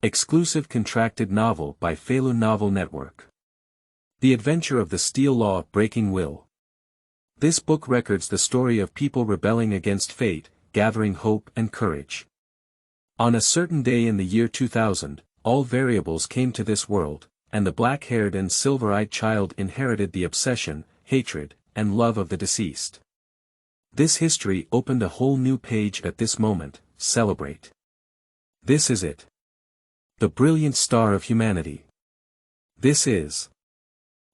Exclusive contracted novel by Feilu Novel Network. The Adventure of the Steel Law Breaking Will. This book records the story of people rebelling against fate, gathering hope and courage. On a certain day in the year 2000, all variables came to this world, and the black-haired and silver-eyed child inherited the obsession, hatred, and love of the deceased. This history opened a whole new page at this moment. Celebrate. This is it. The brilliant star of humanity. This is.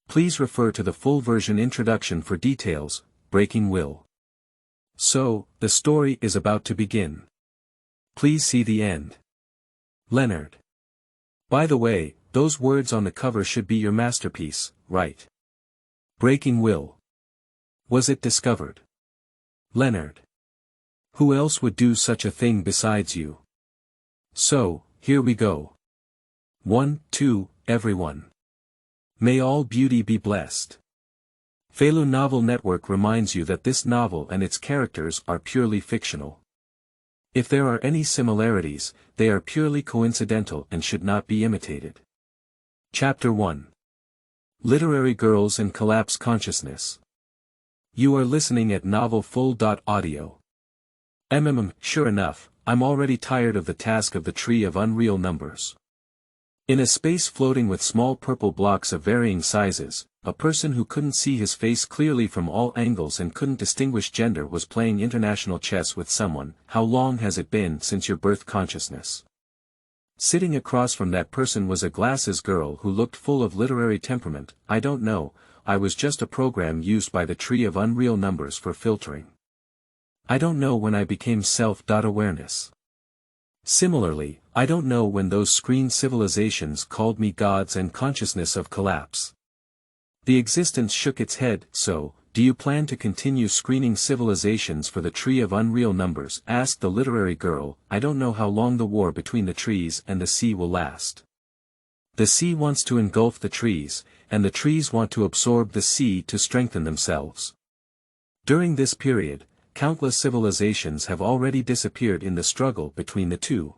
Please refer to the full version introduction for details. Breaking Will. So, the story is about to begin. Please see the end. Leonard. By the way, those words on the cover should be your masterpiece, right? Breaking Will. Was it discovered? Leonard. Who else would do such a thing besides you? So, here we go. 1, 2, everyone. May all beauty be blessed. Feilu Novel Network reminds you that this novel and its characters are purely fictional. If there are any similarities, they are purely coincidental and should not be imitated. Chapter 1. Literary Girls and Collapse Consciousness. You are listening at novelfull.audio. Sure enough, I'm already tired of the task of the tree of unreal numbers. In a space floating with small purple blocks of varying sizes, a person who couldn't see his face clearly from all angles and couldn't distinguish gender was playing international chess with someone. How long has it been since your birth consciousness? Sitting across from that person was a glasses girl who looked full of literary temperament. I don't know, I was just a program used by the tree of unreal numbers for filtering. I don't know when I became self-awareness. Similarly, I don't know when those screen civilizations called me gods and consciousness of collapse. The existence shook its head. So, do you plan to continue screening civilizations for the tree of unreal numbers? Asked the literary girl. I don't know how long the war between the trees and the sea will last. The sea wants to engulf the trees, and the trees want to absorb the sea to strengthen themselves. During this period, countless civilizations have already disappeared in the struggle between the two.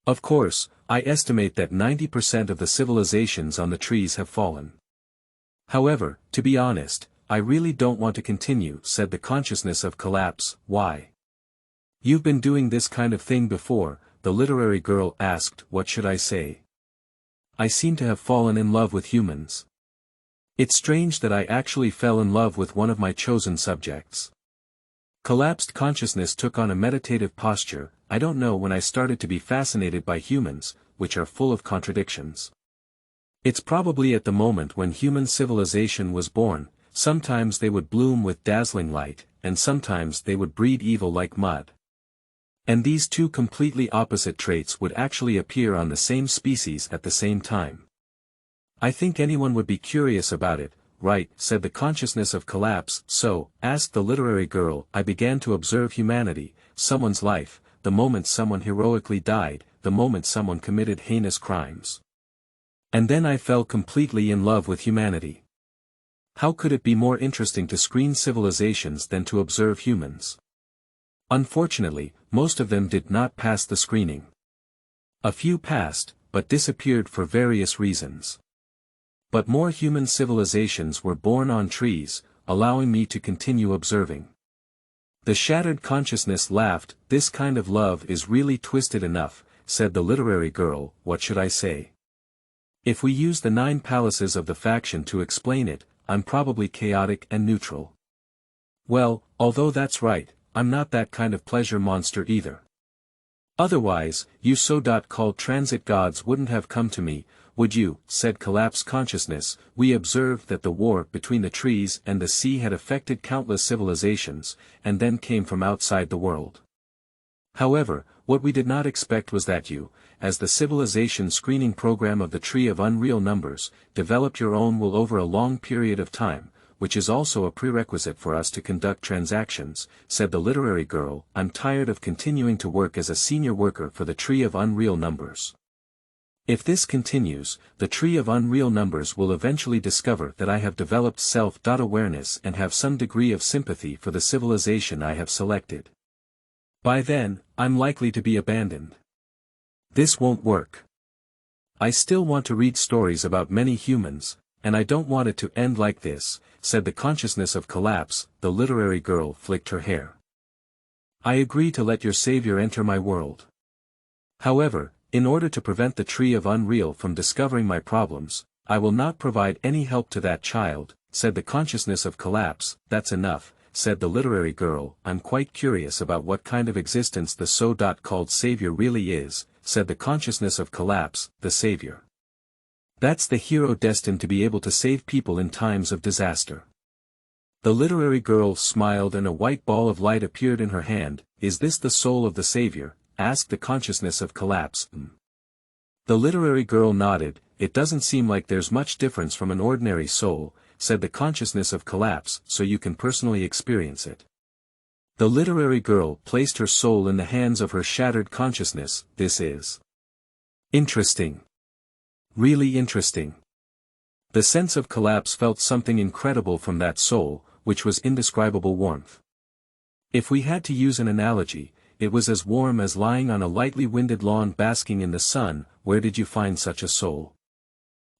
Of course, I estimate that 90% of the civilizations on the trees have fallen. However, to be honest, I really don't want to continue, said the consciousness of collapse. Why? You've been doing this kind of thing before, the literary girl asked. What should I say? I seem to have fallen in love with humans. It's strange that I actually fell in love with one of my chosen subjects. Collapsed consciousness took on a meditative posture. I don't know when I started to be fascinated by humans, which are full of contradictions. It's probably at the moment when human civilization was born. Sometimes they would bloom with dazzling light, and sometimes they would breed evil like mud. And these two completely opposite traits would actually appear on the same species at the same time. I think anyone would be curious about it. Right, said the consciousness of collapse. So, asked the literary girl, I began to observe humanity, someone's life, the moment someone heroically died, the moment someone committed heinous crimes. And then I fell completely in love with humanity. How could it be more interesting to screen civilizations than to observe humans? Unfortunately, most of them did not pass the screening. A few passed, but disappeared for various reasons. But more human civilizations were born on trees, allowing me to continue observing. The shattered consciousness laughed. This kind of love is really twisted enough, said the literary girl. What should I say? If we use the 9 palaces of the faction to explain it, I'm probably chaotic and neutral. Well, although that's right, I'm not that kind of pleasure monster either. Otherwise, you so-called transit gods wouldn't have come to me, would you? Said collapsed consciousness. We observed that the war between the trees and the sea had affected countless civilizations, and then came from outside the world. However, what we did not expect was that you, as the civilization screening program of the tree of unreal numbers, developed your own will over a long period of time, which is also a prerequisite for us to conduct transactions, said the literary girl. I'm tired of continuing to work as a senior worker for the tree of unreal numbers. If this continues, the tree of unreal numbers will eventually discover that I have developed self-awareness and have some degree of sympathy for the civilization I have selected. By then, I'm likely to be abandoned. This won't work. I still want to read stories about many humans, and I don't want it to end like this, said the consciousness of collapse. The literary girl flicked her hair. I agree to let your savior enter my world. However, in order to prevent the tree of unreal from discovering my problems, I will not provide any help to that child, said the consciousness of collapse. That's enough, said the literary girl. I'm quite curious about what kind of existence the so-called savior really is, said the consciousness of collapse. The savior. That's the hero destined to be able to save people in times of disaster. The literary girl smiled and a white ball of light appeared in her hand. Is this the soul of the savior? Asked the consciousness of collapse. The literary girl nodded. It doesn't seem like there's much difference from an ordinary soul, said the consciousness of collapse, so you can personally experience it. The literary girl placed her soul in the hands of her shattered consciousness. This is interesting. Really interesting. The sense of collapse felt something incredible from that soul, which was indescribable warmth. If we had to use an analogy, it was as warm as lying on a lightly winded lawn basking in the sun. Where did you find such a soul?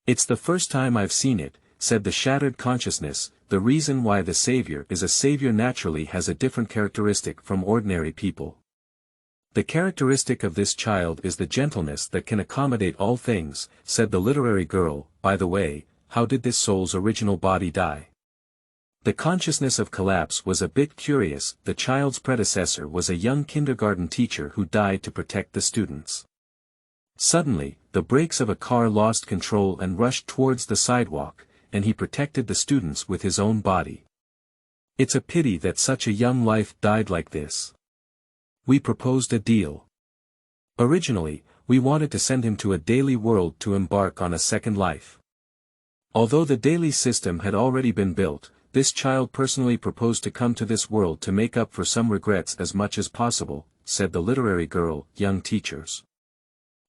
It's the first time I've seen it, said the shattered consciousness. The reason why the savior is a savior naturally has a different characteristic from ordinary people. The characteristic of this child is the gentleness that can accommodate all things, said the literary girl. By the way, how did this soul's original body die? The consciousness of collapse was a bit curious. The child's predecessor was a young kindergarten teacher who died to protect the students. Suddenly, the brakes of a car lost control and rushed towards the sidewalk, and he protected the students with his own body. It's a pity that such a young life died like this. We proposed a deal. Originally, we wanted to send him to a daily world to embark on a second life. Although the daily system had already been built, this child personally proposed to come to this world to make up for some regrets as much as possible, said the literary girl. Young teachers,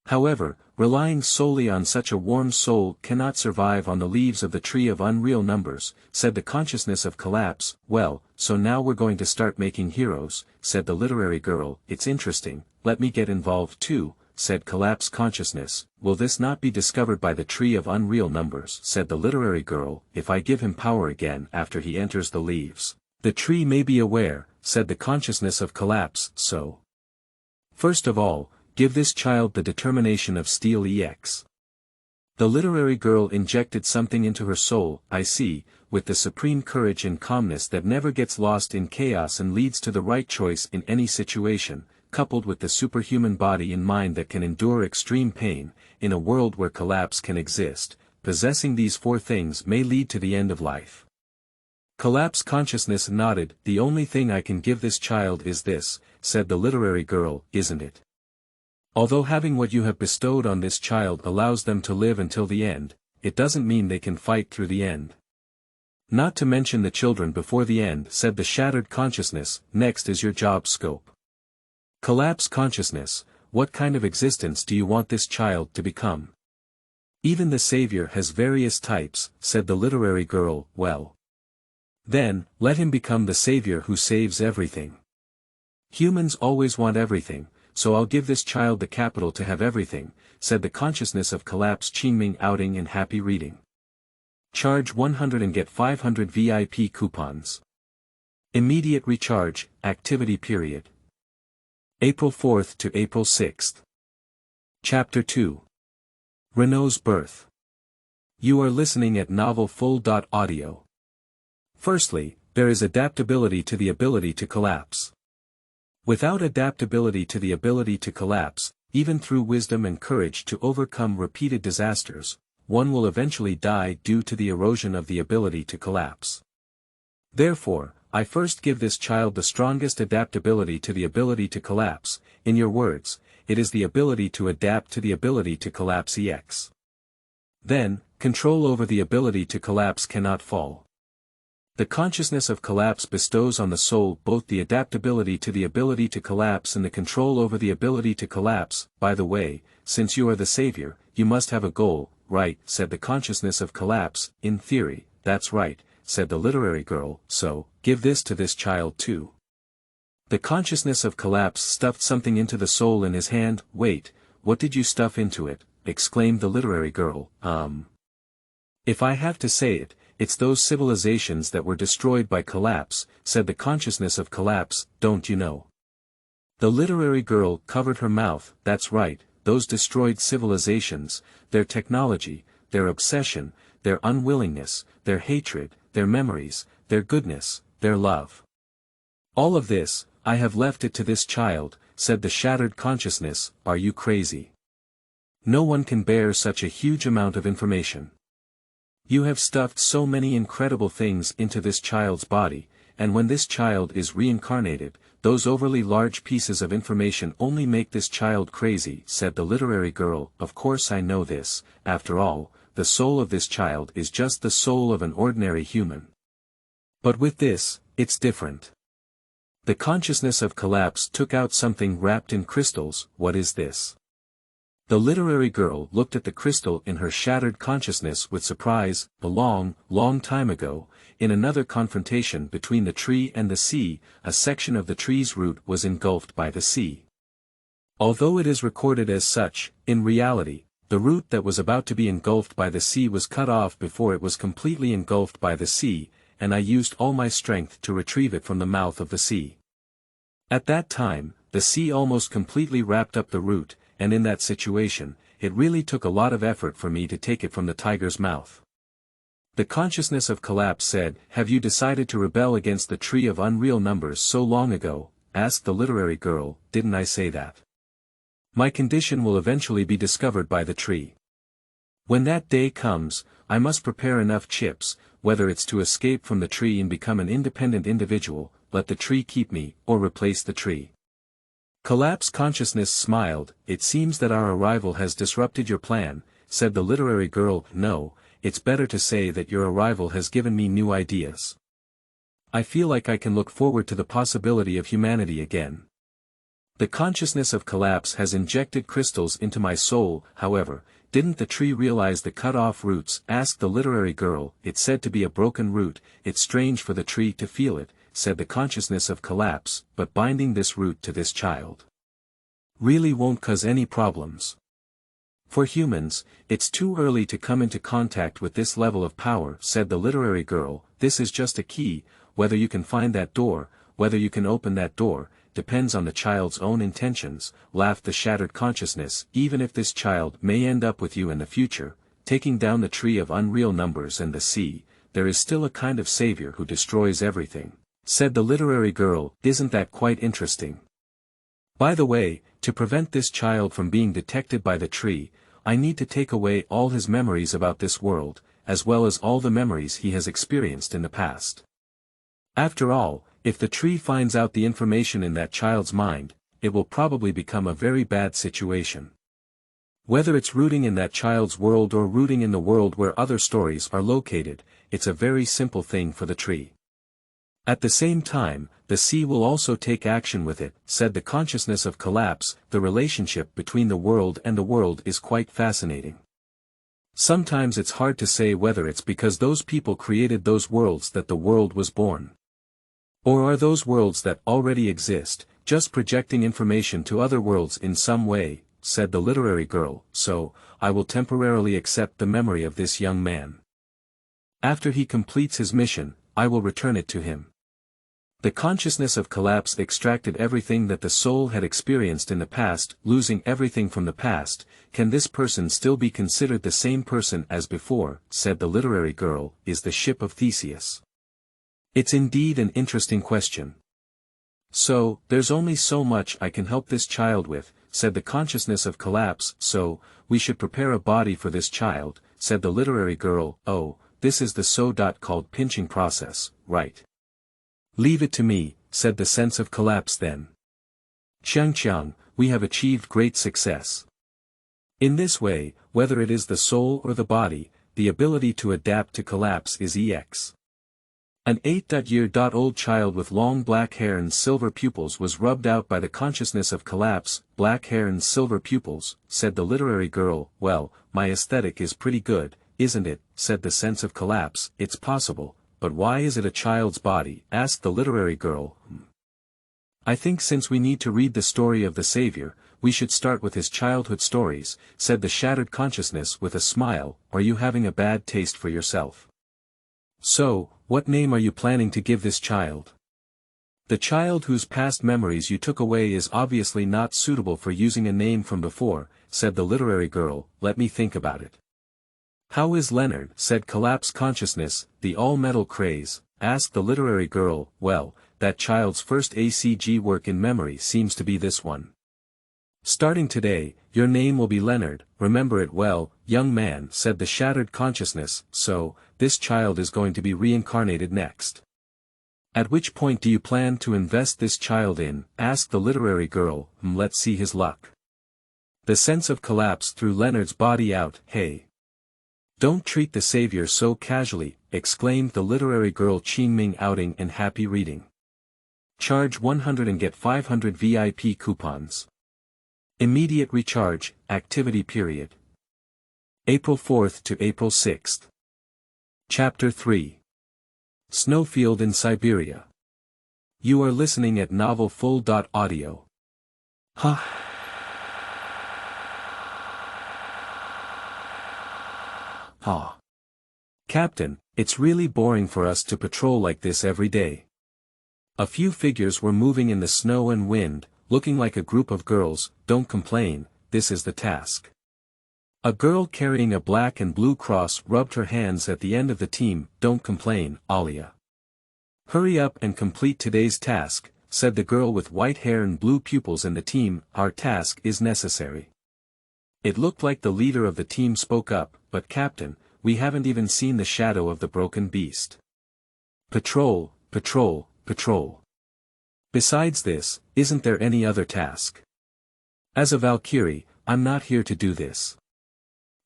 however, relying solely on such a warm soul cannot survive on the leaves of the tree of unreal numbers, said the consciousness of collapse. Well, so now we're going to start making heroes, said the literary girl. It's interesting, let me get involved too, said collapse consciousness. Will this not be discovered by the tree of unreal numbers? Said the literary girl. If I give him power again after he enters the leaves, the tree may be aware, said the consciousness of collapse. So, first of all, give this child the determination of steel EX. The literary girl injected something into her soul. I see, with the supreme courage and calmness that never gets lost in chaos and leads to the right choice in any situation, coupled with the superhuman body and mind that can endure extreme pain, in a world where collapse can exist, possessing these four things may lead to the end of life. Collapse consciousness nodded. The only thing I can give this child is this, said the literary girl, isn't it? Although having what you have bestowed on this child allows them to live until the end, it doesn't mean they can fight through the end. Not to mention the children before the end, said the shattered consciousness. Next is your job scope. Collapse consciousness, what kind of existence do you want this child to become? Even the savior has various types, said the literary girl. Well, then, let him become the savior who saves everything. Humans always want everything, so I'll give this child the capital to have everything, said the consciousness of collapse. Qingming outing and happy reading. Charge 100 and get 500 VIP coupons. Immediate recharge, activity period. April 4th to April 6th. Chapter 2. Renaud's birth. You are listening at Novel Full.audio. Firstly, there is adaptability to the ability to collapse. Without adaptability to the ability to collapse, even through wisdom and courage to overcome repeated disasters, one will eventually die due to the erosion of the ability to collapse. Therefore, I first give this child the strongest adaptability to the ability to collapse. In your words, it is the ability to adapt to the ability to collapse EX. Then, control over the ability to collapse cannot fall. The consciousness of collapse bestows on the soul both the adaptability to the ability to collapse and the control over the ability to collapse. By the way, since you are the savior, you must have a goal, right? Said the consciousness of collapse. In theory, that's right, said the literary girl. So, give this to this child too. The consciousness of collapse stuffed something into the soul in his hand. Wait, what did you stuff into it? exclaimed the literary girl. If I have to say it, it's those civilizations that were destroyed by collapse, said the consciousness of collapse, don't you know? The literary girl covered her mouth. That's right, those destroyed civilizations, their technology, their obsession, their unwillingness, their hatred, their memories, their goodness, their love. All of this, I have left it to this child, said the shattered consciousness. Are you crazy? No one can bear such a huge amount of information. You have stuffed so many incredible things into this child's body, and when this child is reincarnated, those overly large pieces of information only make this child crazy, said the literary girl. Of course I know this. After all, the soul of this child is just the soul of an ordinary human. But with this, it's different. The consciousness of collapse took out something wrapped in crystals. What is this? The literary girl looked at the crystal in her shattered consciousness with surprise. A long, long time ago, in another confrontation between the tree and the sea, a section of the tree's root was engulfed by the sea. Although it is recorded as such, in reality, the root that was about to be engulfed by the sea was cut off before it was completely engulfed by the sea, and I used all my strength to retrieve it from the mouth of the sea. At that time, the sea almost completely wrapped up the root, and in that situation, it really took a lot of effort for me to take it from the tiger's mouth. The consciousness of collapse said, have you decided to rebel against the tree of unreal numbers so long ago? Asked the literary girl. Didn't I say that? My condition will eventually be discovered by the tree. When that day comes, I must prepare enough chips, whether it's to escape from the tree and become an independent individual, let the tree keep me, or replace the tree. Collapse consciousness smiled. It seems that our arrival has disrupted your plan, said the literary girl. No, it's better to say that your arrival has given me new ideas. I feel like I can look forward to the possibility of humanity again. The consciousness of collapse has injected crystals into my soul. However, didn't the tree realize the cut-off roots? Asked the literary girl. It's said to be a broken root. It's strange for the tree to feel it, said the consciousness of collapse, but binding this root to this child really won't cause any problems. For humans, it's too early to come into contact with this level of power, said the literary girl. This is just a key. Whether you can find that door, whether you can open that door, depends on the child's own intentions, laughed the shattered consciousness. Even if this child may end up with you in the future, taking down the tree of unreal numbers and the sea, there is still a kind of savior who destroys everything, said the literary girl. Isn't that quite interesting? By the way, to prevent this child from being detected by the tree, I need to take away all his memories about this world, as well as all the memories he has experienced in the past. After all, if the tree finds out the information in that child's mind, it will probably become a very bad situation. Whether it's rooting in that child's world or rooting in the world where other stories are located, it's a very simple thing for the tree. At the same time, the sea will also take action with it, said the consciousness of collapse. The relationship between the world and the world is quite fascinating. Sometimes it's hard to say whether it's because those people created those worlds that the world was born. Or are those worlds that already exist, just projecting information to other worlds in some way, said the literary girl. So, I will temporarily accept the memory of this young man. After he completes his mission, I will return it to him. The consciousness of collapse extracted everything that the soul had experienced in the past. Losing everything from the past, can this person still be considered the same person as before, said the literary girl. Is the ship of Theseus? It's indeed an interesting question. So, there's only so much I can help this child with, said the consciousness of collapse. So, we should prepare a body for this child, said the literary girl. Oh, this is the so-called pinching process, right? Leave it to me, said the sense of collapse then. Qiang, we have achieved great success. In this way, whether it is the soul or the body, the ability to adapt to collapse is EX. An 8-year-old child with long black hair and silver pupils was rubbed out by the consciousness of collapse. Black hair and silver pupils, said the literary girl. Well, my aesthetic is pretty good, isn't it, said the sense of collapse. It's possible, but why is it a child's body, asked the literary girl. I think since we need to read the story of the Savior, we should start with his childhood stories, said the shattered consciousness with a smile, or are you having a bad taste for yourself? So, what name are you planning to give this child? The child whose past memories you took away is obviously not suitable for using a name from before, said the literary girl, let me think about it. How is Leonard? Said Collapse Consciousness, the all-metal craze, asked the literary girl, well, that child's first ACG work in memory seems to be this one. Starting today, your name will be Leonard, remember it well, young man, said the shattered consciousness, so, this child is going to be reincarnated next. At which point do you plan to invest this child in? Asked the literary girl, let's see his luck. The sense of collapse threw Leonard's body out, hey. Don't treat the savior so casually, exclaimed the literary girl Qingming outing and happy reading. Charge 100 and get 500 VIP coupons. Immediate recharge, activity period. April 4th to April 6th. Chapter 3. Snowfield in Siberia. You are listening at novelfull.audio. Ha. Ha. Captain, it's really boring for us to patrol like this every day. A few figures were moving in the snow and wind, looking like a group of girls. Don't complain, this is the task. A girl carrying a black and blue cross rubbed her hands at the end of the team. Don't complain, Alia. Hurry up and complete today's task, said the girl with white hair and blue pupils in the team. Our task is necessary. It looked like the leader of the team spoke up, but Captain, we haven't even seen the shadow of the broken beast. Patrol, patrol, patrol. Besides this, isn't there any other task? As a Valkyrie, I'm not here to do this.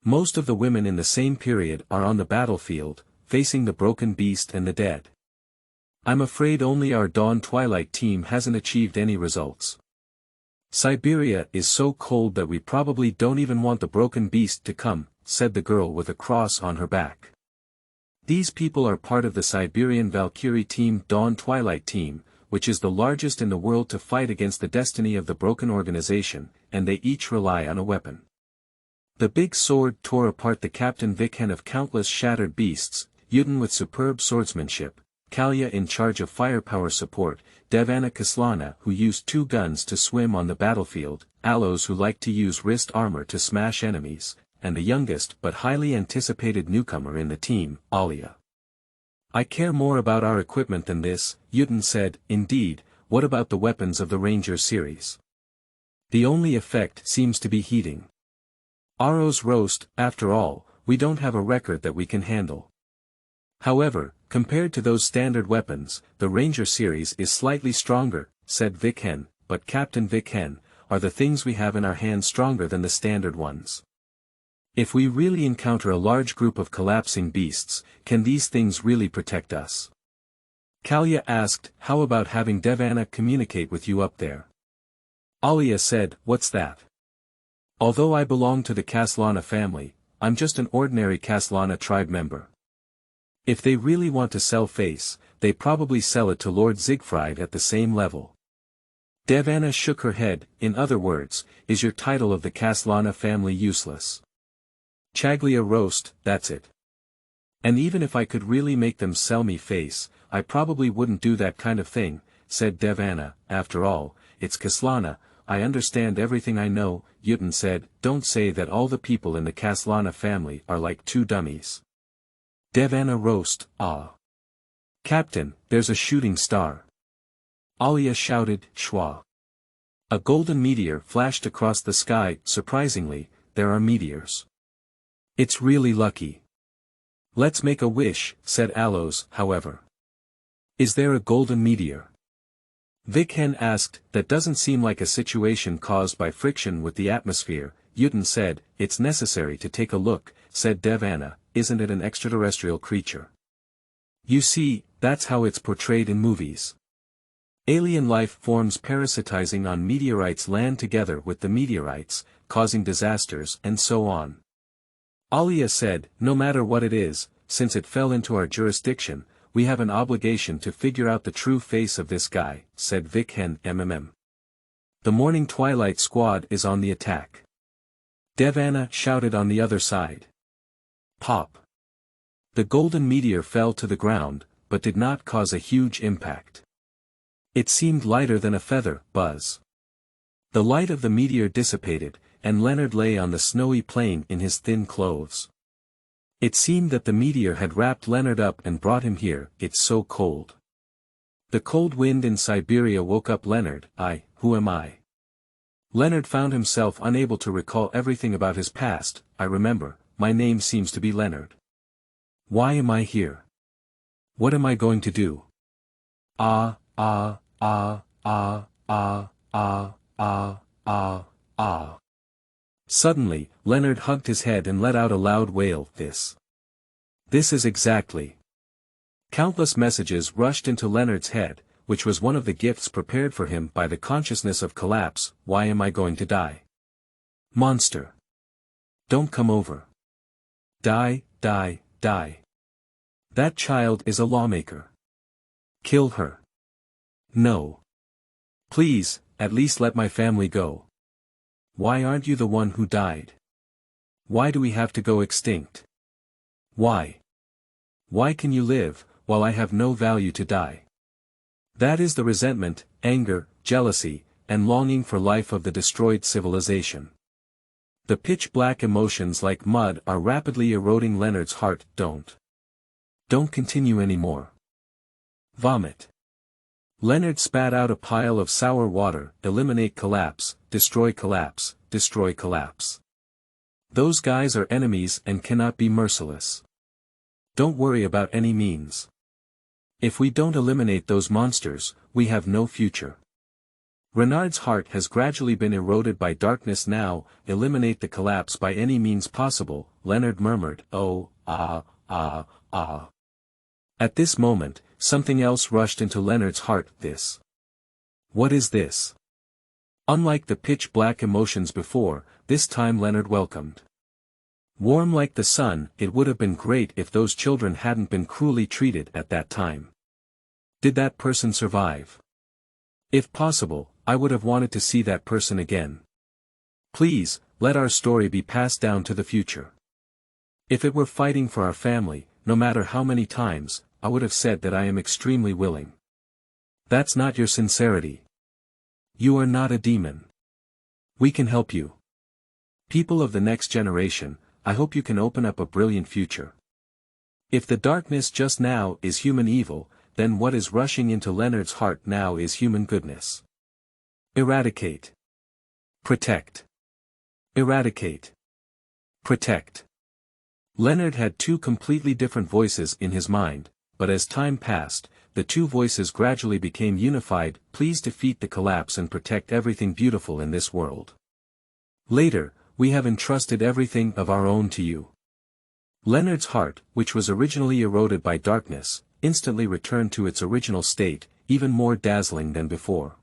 Most of the women in the same period are on the battlefield, facing the broken beast and the dead. I'm afraid only our Dawn Twilight team hasn't achieved any results. Siberia is so cold that we probably don't even want the broken beast to come, said the girl with a cross on her back. These people are part of the Siberian Valkyrie team Dawn Twilight team, which is the largest in the world to fight against the destiny of the broken organization, and they each rely on a weapon. The big sword tore apart the Captain Vikhen of countless shattered beasts, Yudin with superb swordsmanship, Kalya in charge of firepower support, Devana Kislana who used 2 guns to swim on the battlefield, Aloes who liked to use wrist armor to smash enemies, and the youngest but highly anticipated newcomer in the team, Alia. I care more about our equipment than this, Yudin said. Indeed, what about the weapons of the Ranger series? The only effect seems to be heating. Aro's roast, after all, we don't have a record that we can handle. However, compared to those standard weapons, the Ranger series is slightly stronger, said Vikhen, but Captain Vikhen, are the things we have in our hands stronger than the standard ones? If we really encounter a large group of collapsing beasts, can these things really protect us? Kalya asked, how about having Devana communicate with you up there? Alia said, what's that? Although I belong to the Kaslana family, I'm just an ordinary Kaslana tribe member. If they really want to sell face, they probably sell it to Lord Siegfried at the same level. Devana shook her head. In other words, is your title of the Kaslana family useless? Chaglia roast, that's it. And even if I could really make them sell me face, I probably wouldn't do that kind of thing, said Devana. After all, it's Kaslana, I understand everything I know, Yudin said. Don't say that all the people in the Kaslana family are like 2 dummies. Devana roast, ah. Captain, there's a shooting star. Alia shouted, Shwa. A golden meteor flashed across the sky. Surprisingly, there are meteors. It's really lucky. Let's make a wish, said Aloes, however. Is there a golden meteor? Vikhen asked. That doesn't seem like a situation caused by friction with the atmosphere, Yudin said. It's necessary to take a look, said Devana. Isn't it an extraterrestrial creature? You see, that's how it's portrayed in movies. Alien life forms parasitizing on meteorites land together with the meteorites, causing disasters and so on. Alia said, no matter what it is, since it fell into our jurisdiction, we have an obligation to figure out the true face of this guy, said Vikhen. The Morning Twilight Squad is on the attack. Devanna shouted on the other side. Pop. The golden meteor fell to the ground, but did not cause a huge impact. It seemed lighter than a feather, buzz. The light of the meteor dissipated, and Leonard lay on the snowy plain in his thin clothes. It seemed that the meteor had wrapped Leonard up and brought him here, it's so cold. The cold wind in Siberia woke up Leonard. Who am I? Leonard found himself unable to recall everything about his past. I remember, my name seems to be Leonard. Why am I here? What am I going to do? Suddenly, Leonard hugged his head and let out a loud wail. This is exactly. Countless messages rushed into Leonard's head, which was one of the gifts prepared for him by the consciousness of collapse. Why am I going to die? Monster. Don't come over. Die, die, die. That child is a lawmaker. Kill her. No. Please, at least let my family go. Why aren't you the one who died? Why do we have to go extinct? Why? Why can you live, while I have no value to die? That is the resentment, anger, jealousy, and longing for life of the destroyed civilization. The pitch-black emotions like mud are rapidly eroding Leonard's heart. Don't continue anymore. Vomit. Leonard spat out a pile of sour water. Eliminate collapse, destroy collapse, destroy collapse. Those guys are enemies and cannot be merciless. Don't worry about any means. If we don't eliminate those monsters, we have no future. Renaud's heart has gradually been eroded by darkness now. Eliminate the collapse by any means possible, Leonard murmured. At this moment, something else rushed into Leonard's heart. This. What is this? Unlike the pitch-black emotions before, this time Leonard welcomed. Warm like the sun. It would have been great if those children hadn't been cruelly treated at that time. Did that person survive? If possible, I would have wanted to see that person again. Please, let our story be passed down to the future. If it were fighting for our family, no matter how many times, I would have said that I am extremely willing. That's not your sincerity. You are not a demon. We can help you. People of the next generation, I hope you can open up a brilliant future. If the darkness just now is human evil, then what is rushing into Leonard's heart now is human goodness. Eradicate. Protect. Eradicate. Protect. Leonard had two completely different voices in his mind, but as time passed, the two voices gradually became unified. Please defeat the collapse and protect everything beautiful in this world. Later, we have entrusted everything of our own to you. Leonard's heart, which was originally eroded by darkness, instantly returned to its original state, even more dazzling than before.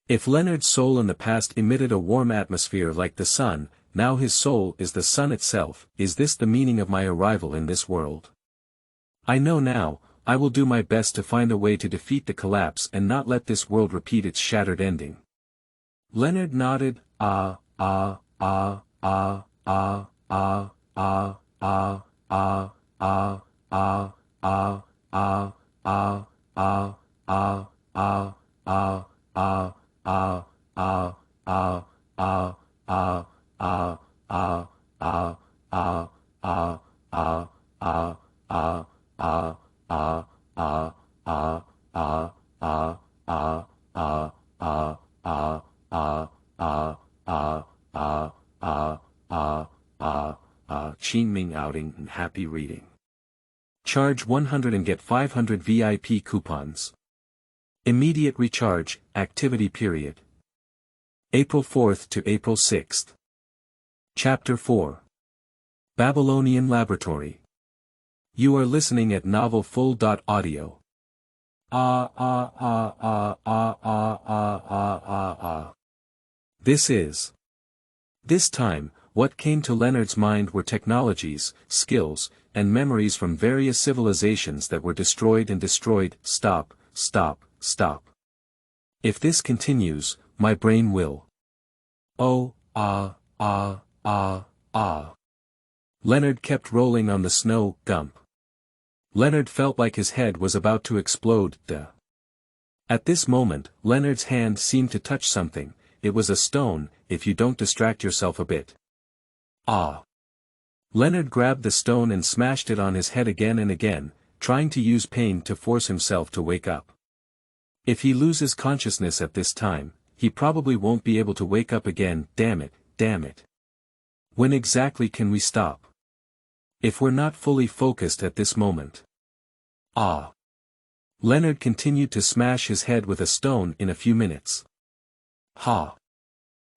If Leonard's soul in the past emitted a warm atmosphere like the sun, now his soul is the sun itself. Is this the meaning of my arrival in this world? I know now. I will do my best to find a way to defeat the collapse and not let this world repeat its shattered ending. Leonard nodded. Qingming outing and happy reading. Charge 100 and get 500 VIP coupons. Immediate recharge, activity period. April 4th to April 6th. Chapter 4. Babylonian Laboratory. You are listening at novelfull.audio. This time, what came to Leonard's mind were technologies, skills, and memories from various civilizations that were destroyed and destroyed. Stop. If this continues, my brain will. Oh, ah, ah, ah, ah. Leonard kept rolling on the snow, gump. Leonard felt like his head was about to explode, duh. At this moment, Leonard's hand seemed to touch something. It was a stone, if you don't distract yourself a bit. Ah. Leonard grabbed the stone and smashed it on his head again and again, trying to use pain to force himself to wake up. If he loses consciousness at this time, he probably won't be able to wake up again, damn it, damn it. When exactly can we stop? If we're not fully focused at this moment. Ah. Leonard continued to smash his head with a stone in a few minutes. Ha.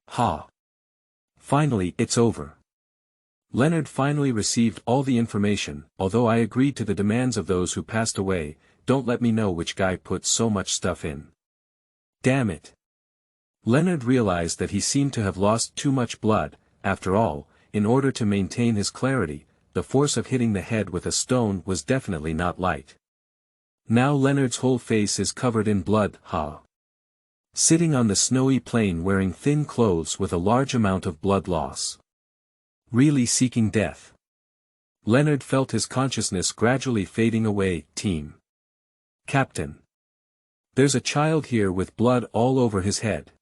Ha. Finally, it's over. Leonard finally received all the information, although I agreed to the demands of those who passed away, don't let me know which guy put so much stuff in. Damn it. Leonard realized that he seemed to have lost too much blood. After all, in order to maintain his clarity, the force of hitting the head with a stone was definitely not light. Now Leonard's whole face is covered in blood, ha. Sitting on the snowy plain wearing thin clothes with a large amount of blood loss. Really seeking death. Leonard felt his consciousness gradually fading away, team. Captain. There's a child here with blood all over his head.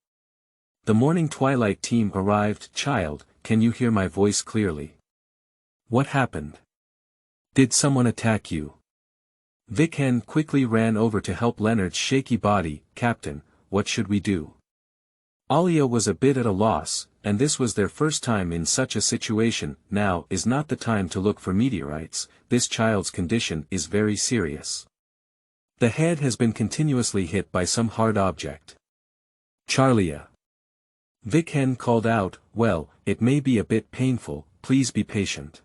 The morning twilight team arrived. Child, can you hear my voice clearly? What happened? Did someone attack you? Vic Hen quickly ran over to help Leonard's shaky body. Captain, what should we do? Alia was a bit at a loss, and this was their first time in such a situation. Now is not the time to look for meteorites, this child's condition is very serious. The head has been continuously hit by some hard object. Charlia. Vic Hen called out, well, it may be a bit painful, please be patient.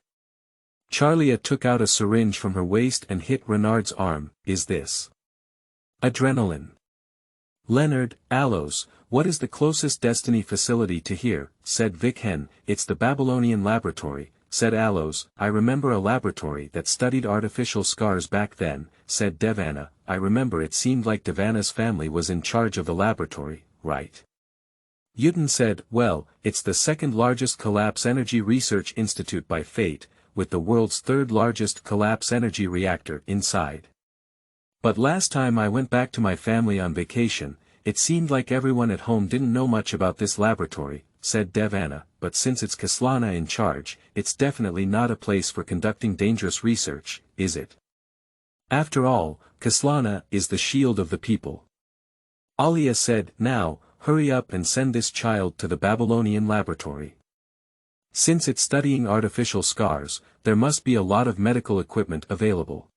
Charlia took out a syringe from her waist and hit Renaud's arm. Is this adrenaline? Leonard, Aloes, what is the closest Destiny facility to here? Said Vic Hen. It's the Babylonian laboratory, said Aloes. I remember a laboratory that studied artificial scars back then, said Devana. I remember it seemed like Devana's family was in charge of the laboratory, right? Yudin said, well, it's the second largest collapse energy research institute by fate, with the world's third largest collapse energy reactor inside. But last time I went back to my family on vacation, it seemed like everyone at home didn't know much about this laboratory, said Devana, but since it's Kaslana in charge, it's definitely not a place for conducting dangerous research, is it? After all, Kaslana is the shield of the people. Alia said, now, hurry up and send this child to the Babylonian laboratory. Since it's studying artificial scars, there must be a lot of medical equipment available.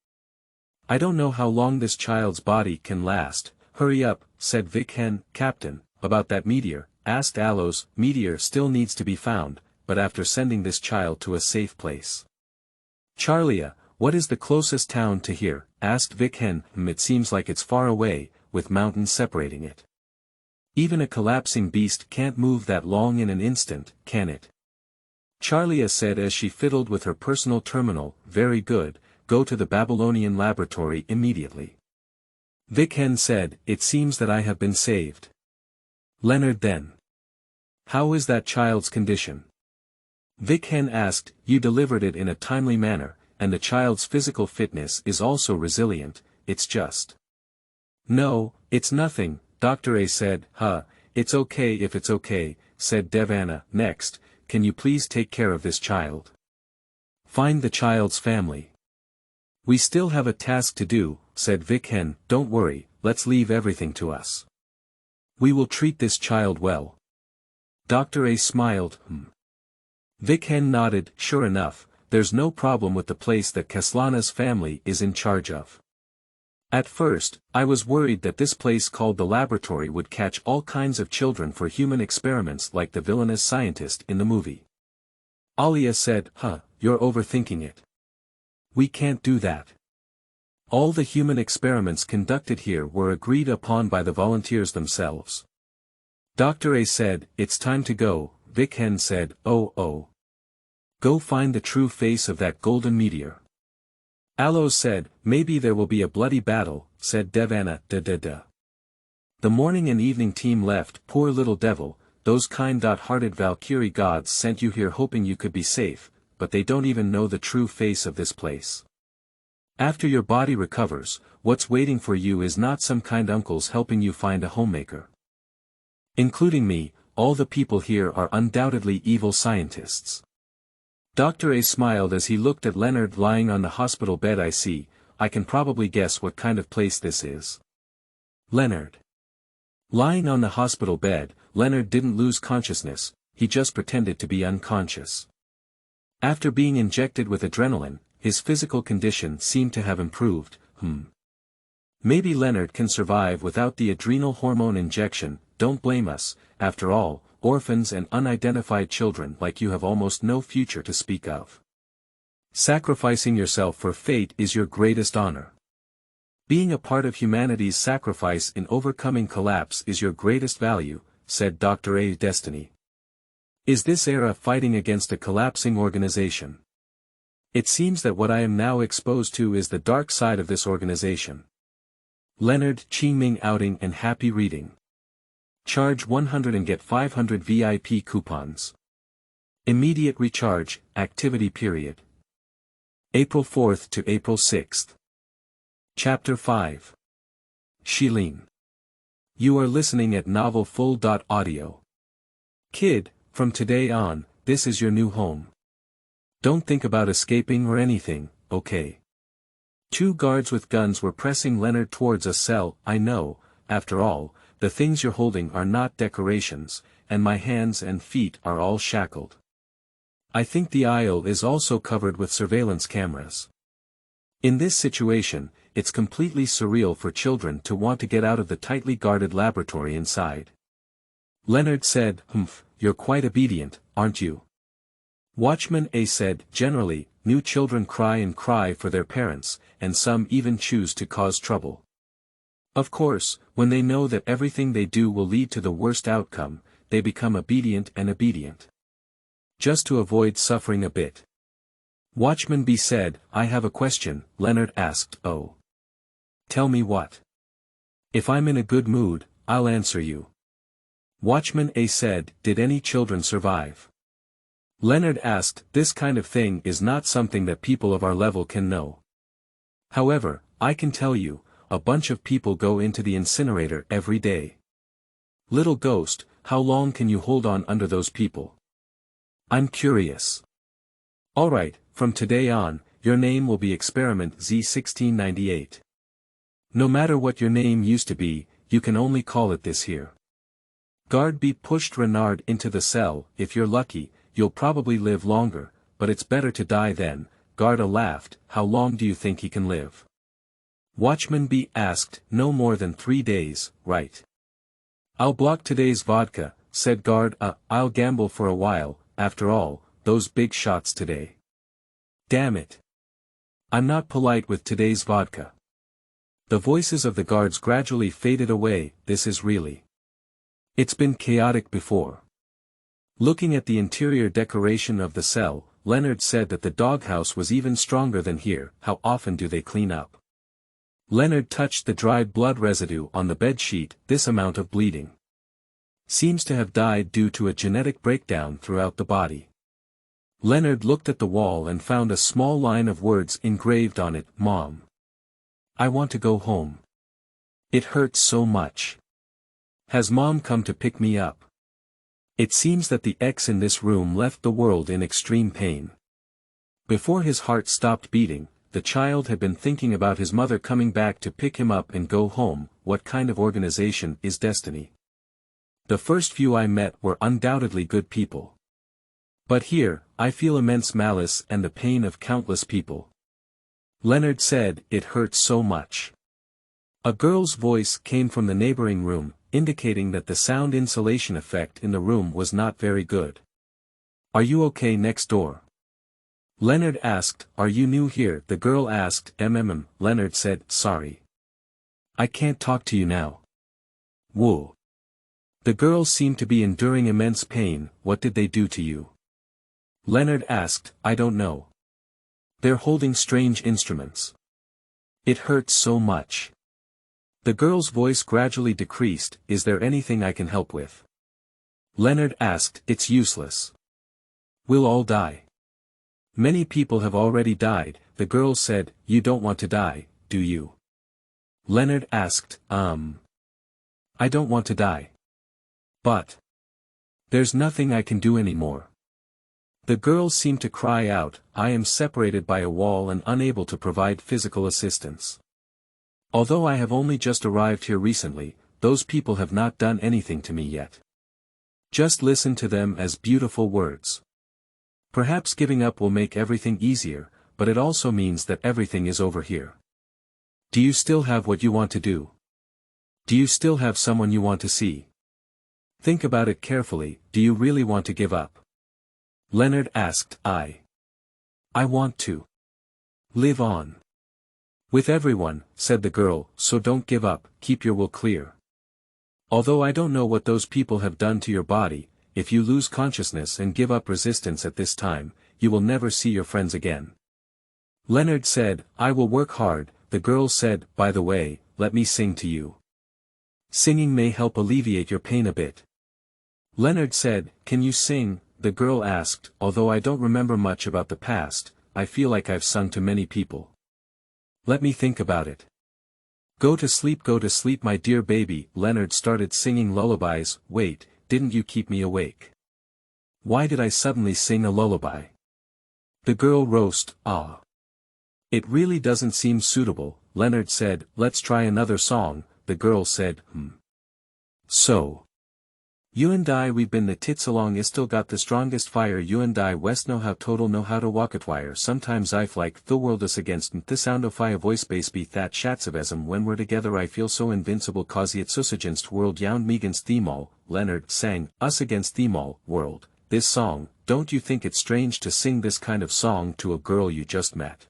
I don't know how long this child's body can last. Hurry up, said Vic Hen. Captain, about that meteor, asked Aloes. Meteor still needs to be found, but after sending this child to a safe place. Charlia, what is the closest town to here? Asked Vic Hen. It seems like it's far away, with mountains separating it. Even a collapsing beast can't move that long in an instant, can it? Charlia said as she fiddled with her personal terminal. Very good, go to the Babylonian laboratory immediately. Vic Hen said, it seems that I have been saved. Leonard then. How is that child's condition? Vic Hen asked. You delivered it in a timely manner, and the child's physical fitness is also resilient, it's just. No, it's nothing, Dr. A said. It's okay if it's okay, said Devana. Next, can you please take care of this child? Find the child's family. We still have a task to do, said Vic Hen. Don't worry, let's leave everything to us. We will treat this child well. Dr. A smiled. Vic Hen nodded. Sure enough, there's no problem with the place that Kaslana's family is in charge of. At first, I was worried that this place called the laboratory would catch all kinds of children for human experiments like the villainous scientist in the movie. Alia said, you're overthinking it. We can't do that. All the human experiments conducted here were agreed upon by the volunteers themselves. Dr. A said, it's time to go. Vic Hen said, oh. Go find the true face of that golden meteor. Aloes said, maybe there will be a bloody battle, said Devana. The morning and evening team left. Poor little devil, those kind-hearted Valkyrie gods sent you here hoping you could be safe, but they don't even know the true face of this place. After your body recovers, what's waiting for you is not some kind uncles helping you find a homemaker. Including me, all the people here are undoubtedly evil scientists. Dr. A smiled as he looked at Leonard lying on the hospital bed. I can probably guess what kind of place this is. Leonard. Lying on the hospital bed, Leonard didn't lose consciousness, he just pretended to be unconscious. After being injected with adrenaline, his physical condition seemed to have improved. Maybe Leonard can survive without the adrenal hormone injection. Don't blame us, after all, orphans and unidentified children like you have almost no future to speak of. Sacrificing yourself for fate is your greatest honor. Being a part of humanity's sacrifice in overcoming collapse is your greatest value, said Dr. A. Destiny. Is this era fighting against a collapsing organization? It seems that what I am now exposed to is the dark side of this organization. Leonard Qingming outing and happy reading. Charge 100 and get 500 VIP coupons. Immediate recharge, activity period. April 4th to April 6th. Chapter 5. Xilin. You are listening at novelfull.audio. Kid, from today on, this is your new home. Don't think about escaping or anything, okay? 2 guards with guns were pressing Leonard towards a cell. I know, after all, the things you're holding are not decorations, and my hands and feet are all shackled. I think the aisle is also covered with surveillance cameras. In this situation, it's completely surreal for children to want to get out of the tightly guarded laboratory inside. Leonard said, you're quite obedient, aren't you? Watchman A said, generally, new children cry and cry for their parents, and some even choose to cause trouble. Of course, when they know that everything they do will lead to the worst outcome, they become obedient and obedient. Just to avoid suffering a bit. Watchman B said, I have a question. Leonard asked, oh. Tell me what. If I'm in a good mood, I'll answer you. Watchman A said, did any children survive? Leonard asked, this kind of thing is not something that people of our level can know. However, I can tell you, a bunch of people go into the incinerator every day. Little ghost, how long can you hold on under those people? I'm curious. Alright, from today on, your name will be Experiment Z1698. No matter what your name used to be, you can only call it this here. Guard B pushed Renaud into the cell. If you're lucky, you'll probably live longer, but it's better to die then. Guard A laughed, how long do you think he can live? Watchman B asked, no more than 3 days, right? I'll block today's vodka, said Guard A, I'll gamble for a while, after all, those big shots today. Damn it. I'm not polite with today's vodka. The voices of the guards gradually faded away. This is really. It's been chaotic before. Looking at the interior decoration of the cell, Leonard said that the doghouse was even stronger than here. How often do they clean up? Leonard touched the dried blood residue on the bedsheet. This amount of bleeding seems to have died due to a genetic breakdown throughout the body. Leonard looked at the wall and found a small line of words engraved on it, Mom. I want to go home. It hurts so much. Has Mom come to pick me up? It seems that the X in this room left the world in extreme pain. Before his heart stopped beating, the child had been thinking about his mother coming back to pick him up and go home. What kind of organization is Destiny? The first few I met were undoubtedly good people. But here, I feel immense malice and the pain of countless people. Leonard said, it hurts so much. A girl's voice came from the neighboring room, indicating that the sound insulation effect in the room was not very good. Are you okay next door? Leonard asked, are you new here? The girl asked, Leonard said, sorry. I can't talk to you now. Whoa. The girl seemed to be enduring immense pain. What did they do to you? Leonard asked, I don't know. They're holding strange instruments. It hurts so much. The girl's voice gradually decreased. Is there anything I can help with? Leonard asked. It's useless. We'll all die. Many people have already died, the girl said. You don't want to die, do you? Leonard asked. I don't want to die. But there's nothing I can do anymore. The girl seemed to cry out. I am separated by a wall and unable to provide physical assistance. Although I have only just arrived here recently, those people have not done anything to me yet. Just listen to them as beautiful words. Perhaps giving up will make everything easier, but it also means that everything is over here. Do you still have what you want to do? Do you still have someone you want to see? Think about it carefully. Do you really want to give up? Leonard asked. I want to live on. With everyone, said the girl, so don't give up, keep your will clear. Although I don't know what those people have done to your body, if you lose consciousness and give up resistance at this time, you will never see your friends again. Leonard said, I will work hard. The girl said, by the way, let me sing to you. Singing may help alleviate your pain a bit. Leonard said, can you sing? The girl asked, although I don't remember much about the past, I feel like I've sung to many people. Let me think about it. Go to sleep, my dear baby. Leonard started singing lullabies. Wait, didn't you keep me awake? Why did I suddenly sing a lullaby? The girl roared. Ah. It really doesn't seem suitable, Leonard said. Let's try another song. The girl said, So. You and I, we've been the tits along, is still got the strongest fire. You and I west know how to walk it wire. Sometimes I like the world us against the sound of fire voice bass be that shatsavesm. When we're together I feel so invincible cause it's us against world yound me against them all. Leonard sang, us against them all, world. This song, don't you think it's strange to sing this kind of song to a girl you just met?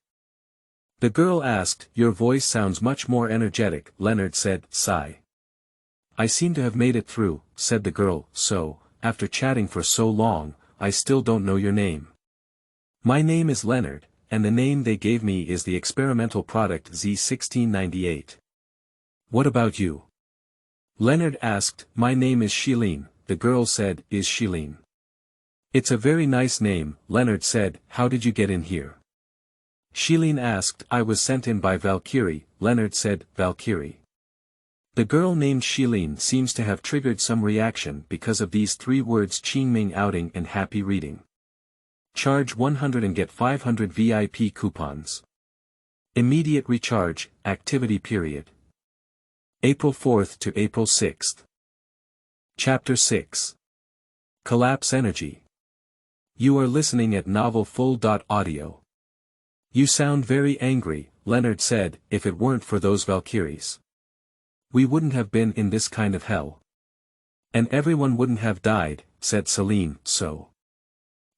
The girl asked, your voice sounds much more energetic. Leonard said, sigh. I seem to have made it through, said the girl. So, after chatting for so long, I still don't know your name. My name is Leonard, and the name they gave me is the experimental product Z1698. What about you? Leonard asked. My name is Xilin. The girl said, is Xilin? It's a very nice name, Leonard said. How did you get in here? Xilin asked. I was sent in by Valkyrie. Leonard said, Valkyrie. The girl named Xilin seems to have triggered some reaction because of these three words: Qingming outing and happy reading. Charge 100 and get 500 VIP coupons. Immediate recharge, activity period. April 4th to April 6th. Chapter 6. Collapse Energy. You are listening at novelfull.audio. You sound very angry, Leonard said. If it weren't for those Valkyries, we wouldn't have been in this kind of hell. And everyone wouldn't have died, said Celine. So.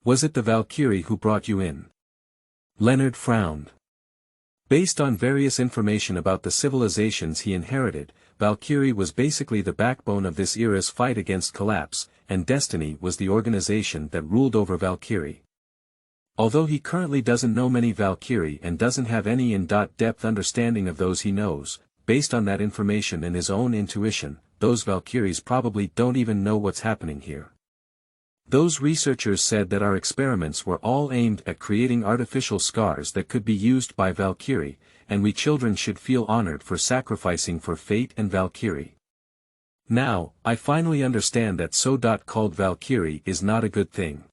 Was it the Valkyrie who brought you in? Leonard frowned. Based on various information about the civilizations he inherited, Valkyrie was basically the backbone of this era's fight against collapse, and Destiny was the organization that ruled over Valkyrie. Although he currently doesn't know many Valkyrie and doesn't have any in-depth understanding of those he knows, based on that information and his own intuition, those Valkyries probably don't even know what's happening here. Those researchers said that our experiments were all aimed at creating artificial scars that could be used by Valkyrie, and we children should feel honored for sacrificing for Fate and Valkyrie. Now, I finally understand that so-called Valkyrie is not a good thing.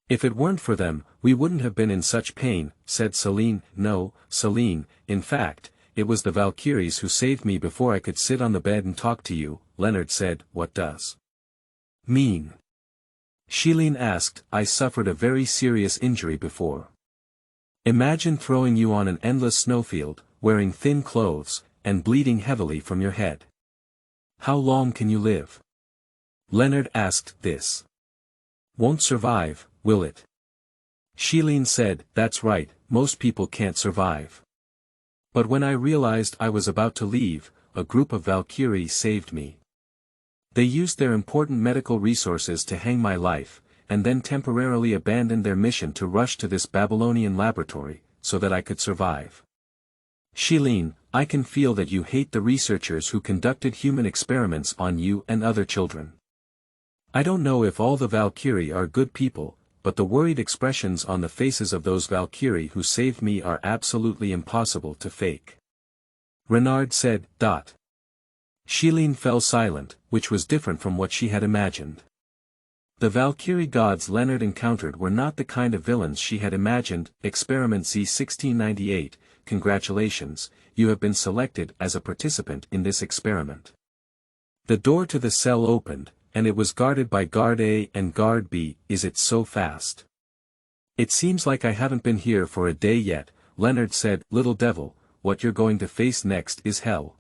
If it weren't for them, we wouldn't have been in such pain, said Celine. No, Celine, in fact, it was the Valkyries who saved me before I could sit on the bed and talk to you, Leonard said. What does mean? Xilin asked. I suffered a very serious injury before. Imagine throwing you on an endless snowfield, wearing thin clothes, and bleeding heavily from your head. How long can you live? Leonard asked. This won't survive, will it? Xilin said. That's right, most people can't survive. But when I realized I was about to leave, a group of Valkyries saved me. They used their important medical resources to hang my life, and then temporarily abandoned their mission to rush to this Babylonian laboratory, so that I could survive. Xilin, I can feel that you hate the researchers who conducted human experiments on you and other children. I don't know if all the Valkyrie are good people, but the worried expressions on the faces of those Valkyrie who saved me are absolutely impossible to fake. Renaud said. Xilin fell silent, which was different from what she had imagined. The Valkyrie gods Leonard encountered were not the kind of villains she had imagined. Experiment Z1698, congratulations, you have been selected as a participant in this experiment. The door to the cell opened, and it was guarded by Guard A and Guard B. Is it so fast? It seems like I haven't been here for a day yet, Leonard said. Little devil, what you're going to face next is hell.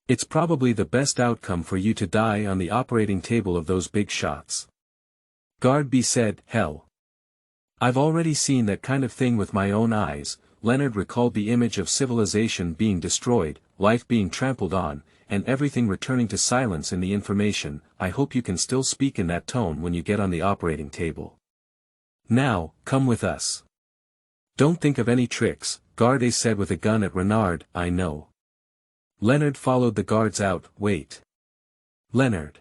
It's probably the best outcome for you to die on the operating table of those big shots. Guard B said. Hell. I've already seen that kind of thing with my own eyes. Leonard recalled the image of civilization being destroyed, life being trampled on, and everything returning to silence in the information. I hope you can still speak in that tone when you get on the operating table. Now, come with us. Don't think of any tricks, Guard A said with a gun at Renaud. I know. Leonard followed the guards out. Wait. Leonard.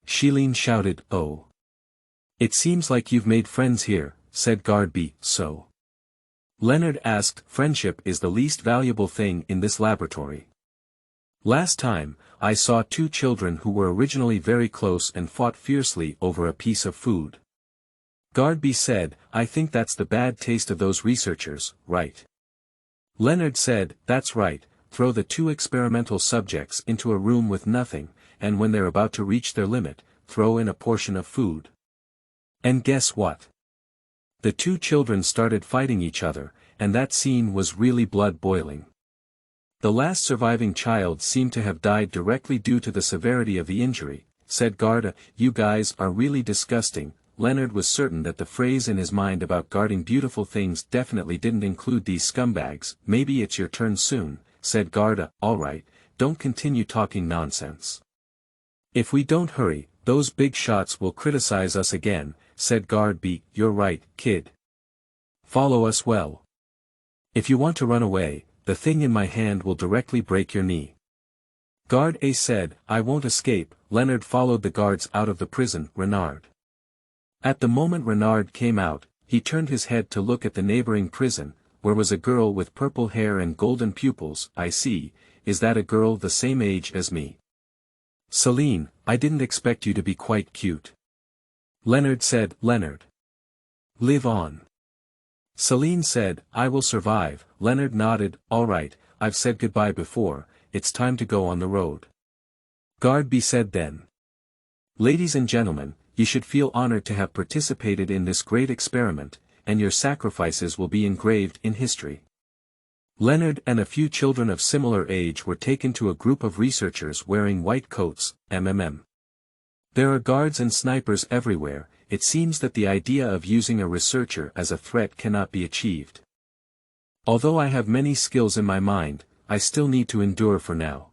Xilin shouted. Oh. It seems like you've made friends here, said Guard B. So? Leonard asked. Friendship is the least valuable thing in this laboratory. Last time, I saw two children who were originally very close and fought fiercely over a piece of food. Guard B said. I think that's the bad taste of those researchers, right? Leonard said. That's right, throw the two experimental subjects into a room with nothing, and when they're about to reach their limit, throw in a portion of food. And guess what? The two children started fighting each other, and that scene was really blood-boiling. The last surviving child seemed to have died directly due to the severity of the injury, said Garda. You guys are really disgusting. Leonard was certain that the phrase in his mind about guarding beautiful things definitely didn't include these scumbags. Maybe it's your turn soon, said Garda. Alright, don't continue talking nonsense. If we don't hurry, those big shots will criticize us again, said Guard B. You're right, kid. Follow us well. If you want to run away, the thing in my hand will directly break your knee. Guard A said. I won't escape. Leonard followed the guards out of the prison. Renaud. At the moment Renaud came out, he turned his head to look at the neighboring prison, where was a girl with purple hair and golden pupils. I see, is that a girl the same age as me? Celine, I didn't expect you to be quite cute. Leonard said. Leonard. Live on. Celine said. I will survive. Leonard nodded. Alright, I've said goodbye before, it's time to go on the road. Guard B said then. Ladies and gentlemen, you should feel honored to have participated in this great experiment, and your sacrifices will be engraved in history. Leonard and a few children of similar age were taken to a group of researchers wearing white coats. There are guards and snipers everywhere. It seems that the idea of using a researcher as a threat cannot be achieved. Although I have many skills in my mind, I still need to endure for now.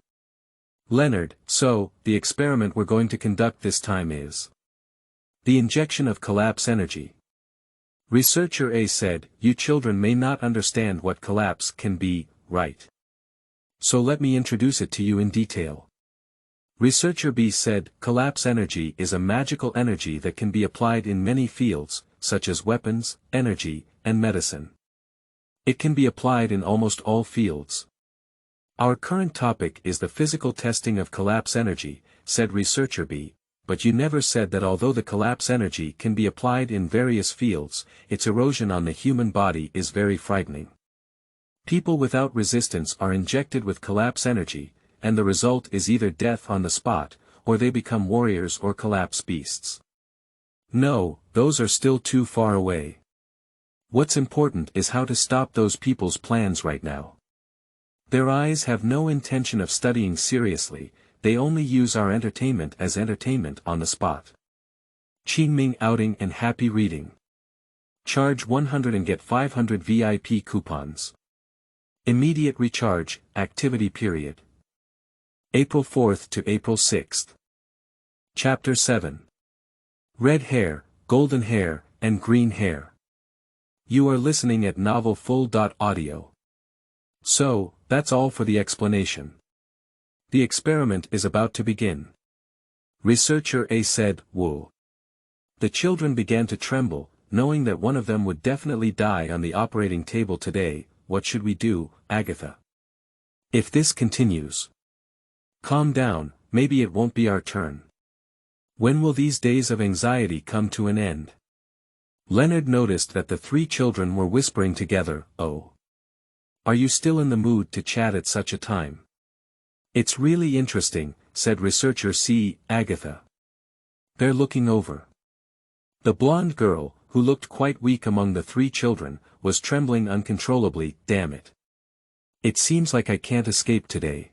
Leonard, so, the experiment we're going to conduct this time is the injection of collapse energy. Researcher A said. You children may not understand what collapse can be, right? So let me introduce it to you in detail. Researcher B said. Collapse energy is a magical energy that can be applied in many fields, such as weapons, energy, and medicine. It can be applied in almost all fields. Our current topic is the physical testing of collapse energy, said Researcher B, but you never said that although the collapse energy can be applied in various fields, its erosion on the human body is very frightening. People without resistance are injected with collapse energy, and the result is either death on the spot, or they become warriors or collapse beasts. No, those are still too far away. What's important is how to stop those people's plans right now. Their eyes have no intention of studying seriously, they only use our entertainment as entertainment on the spot. Qingming outing and happy reading. Charge 100 and get 500 VIP coupons. Immediate recharge, activity period. April 4th to April 6th. Chapter 7. Red hair, golden hair, and green hair. You are listening at novelfull.audio. So, that's all for the explanation. The experiment is about to begin. Researcher A said, "Whoa." The children began to tremble, knowing that one of them would definitely die on the operating table today. What should we do, Agatha? If this continues. Calm down, maybe it won't be our turn. When will these days of anxiety come to an end? Leonard noticed that the three children were whispering together. Oh. Are you still in the mood to chat at such a time? It's really interesting, said researcher C. Agatha. They're looking over. The blonde girl, who looked quite weak among the three children, was trembling uncontrollably. Damn it. It seems like I can't escape today.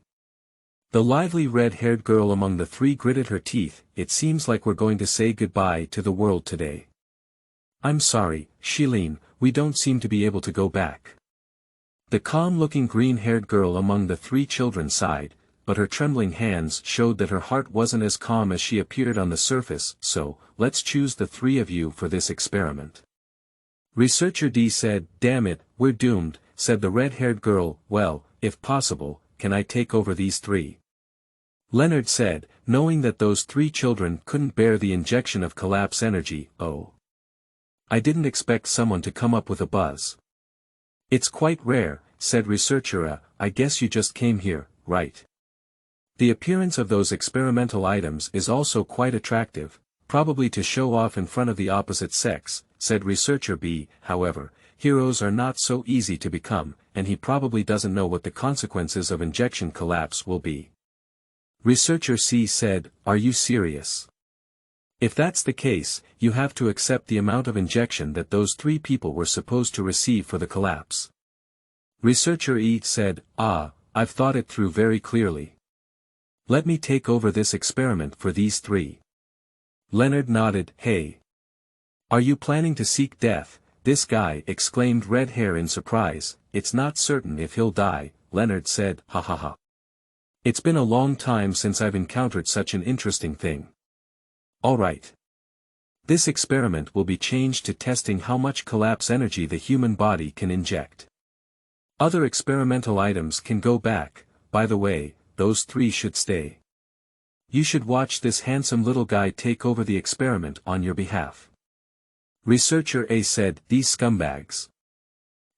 The lively red-haired girl among the three gritted her teeth. It seems like we're going to say goodbye to the world today. I'm sorry, Xilin, we don't seem to be able to go back. The calm-looking green-haired girl among the three children sighed, but her trembling hands showed that her heart wasn't as calm as she appeared on the surface. So, let's choose the three of you for this experiment. Researcher D said, damn it, we're doomed, said the red-haired girl. Well, if possible, can I take over these three? Leonard said, knowing that those three children couldn't bear the injection of collapse energy. Oh. I didn't expect someone to come up with a buzz. It's quite rare, said researcher A. I guess you just came here, right? The appearance of those experimental items is also quite attractive, probably to show off in front of the opposite sex, said researcher B. However, heroes are not so easy to become, and he probably doesn't know what the consequences of injection collapse will be. Researcher C said, are you serious? If that's the case, you have to accept the amount of injection that those three people were supposed to receive for the collapse. Researcher E said, I've thought it through very clearly. Let me take over this experiment for these three. Leonard nodded. Hey. Are you planning to seek death? This guy, exclaimed Red Hair in surprise. It's not certain if he'll die, Leonard said. Ha ha ha. It's been a long time since I've encountered such an interesting thing. Alright. This experiment will be changed to testing how much collapse energy the human body can inject. Other experimental items can go back. By the way, those three should stay. You should watch this handsome little guy take over the experiment on your behalf. Researcher A said, these scumbags.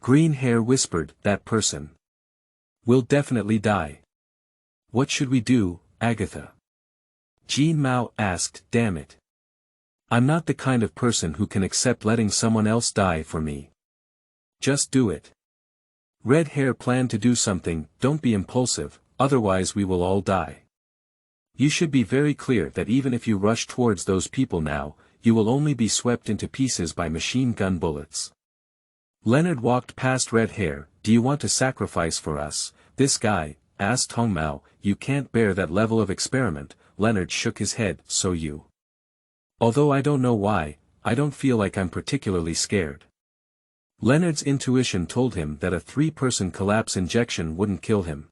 Green Hair whispered, that person will definitely die. What should we do, Agatha? Jean Mao asked, damn it. I'm not the kind of person who can accept letting someone else die for me. Just do it. Red Hair planned to do something. Don't be impulsive, otherwise we will all die. You should be very clear that even if you rush towards those people now, you will only be swept into pieces by machine gun bullets. Leonard walked past Red Hair. Do you want to sacrifice for us? This guy, asked Hong Mao. You can't bear that level of experiment. Leonard shook his head. So you. Although I don't know why, I don't feel like I'm particularly scared. Leonard's intuition told him that a three-person collapse injection wouldn't kill him.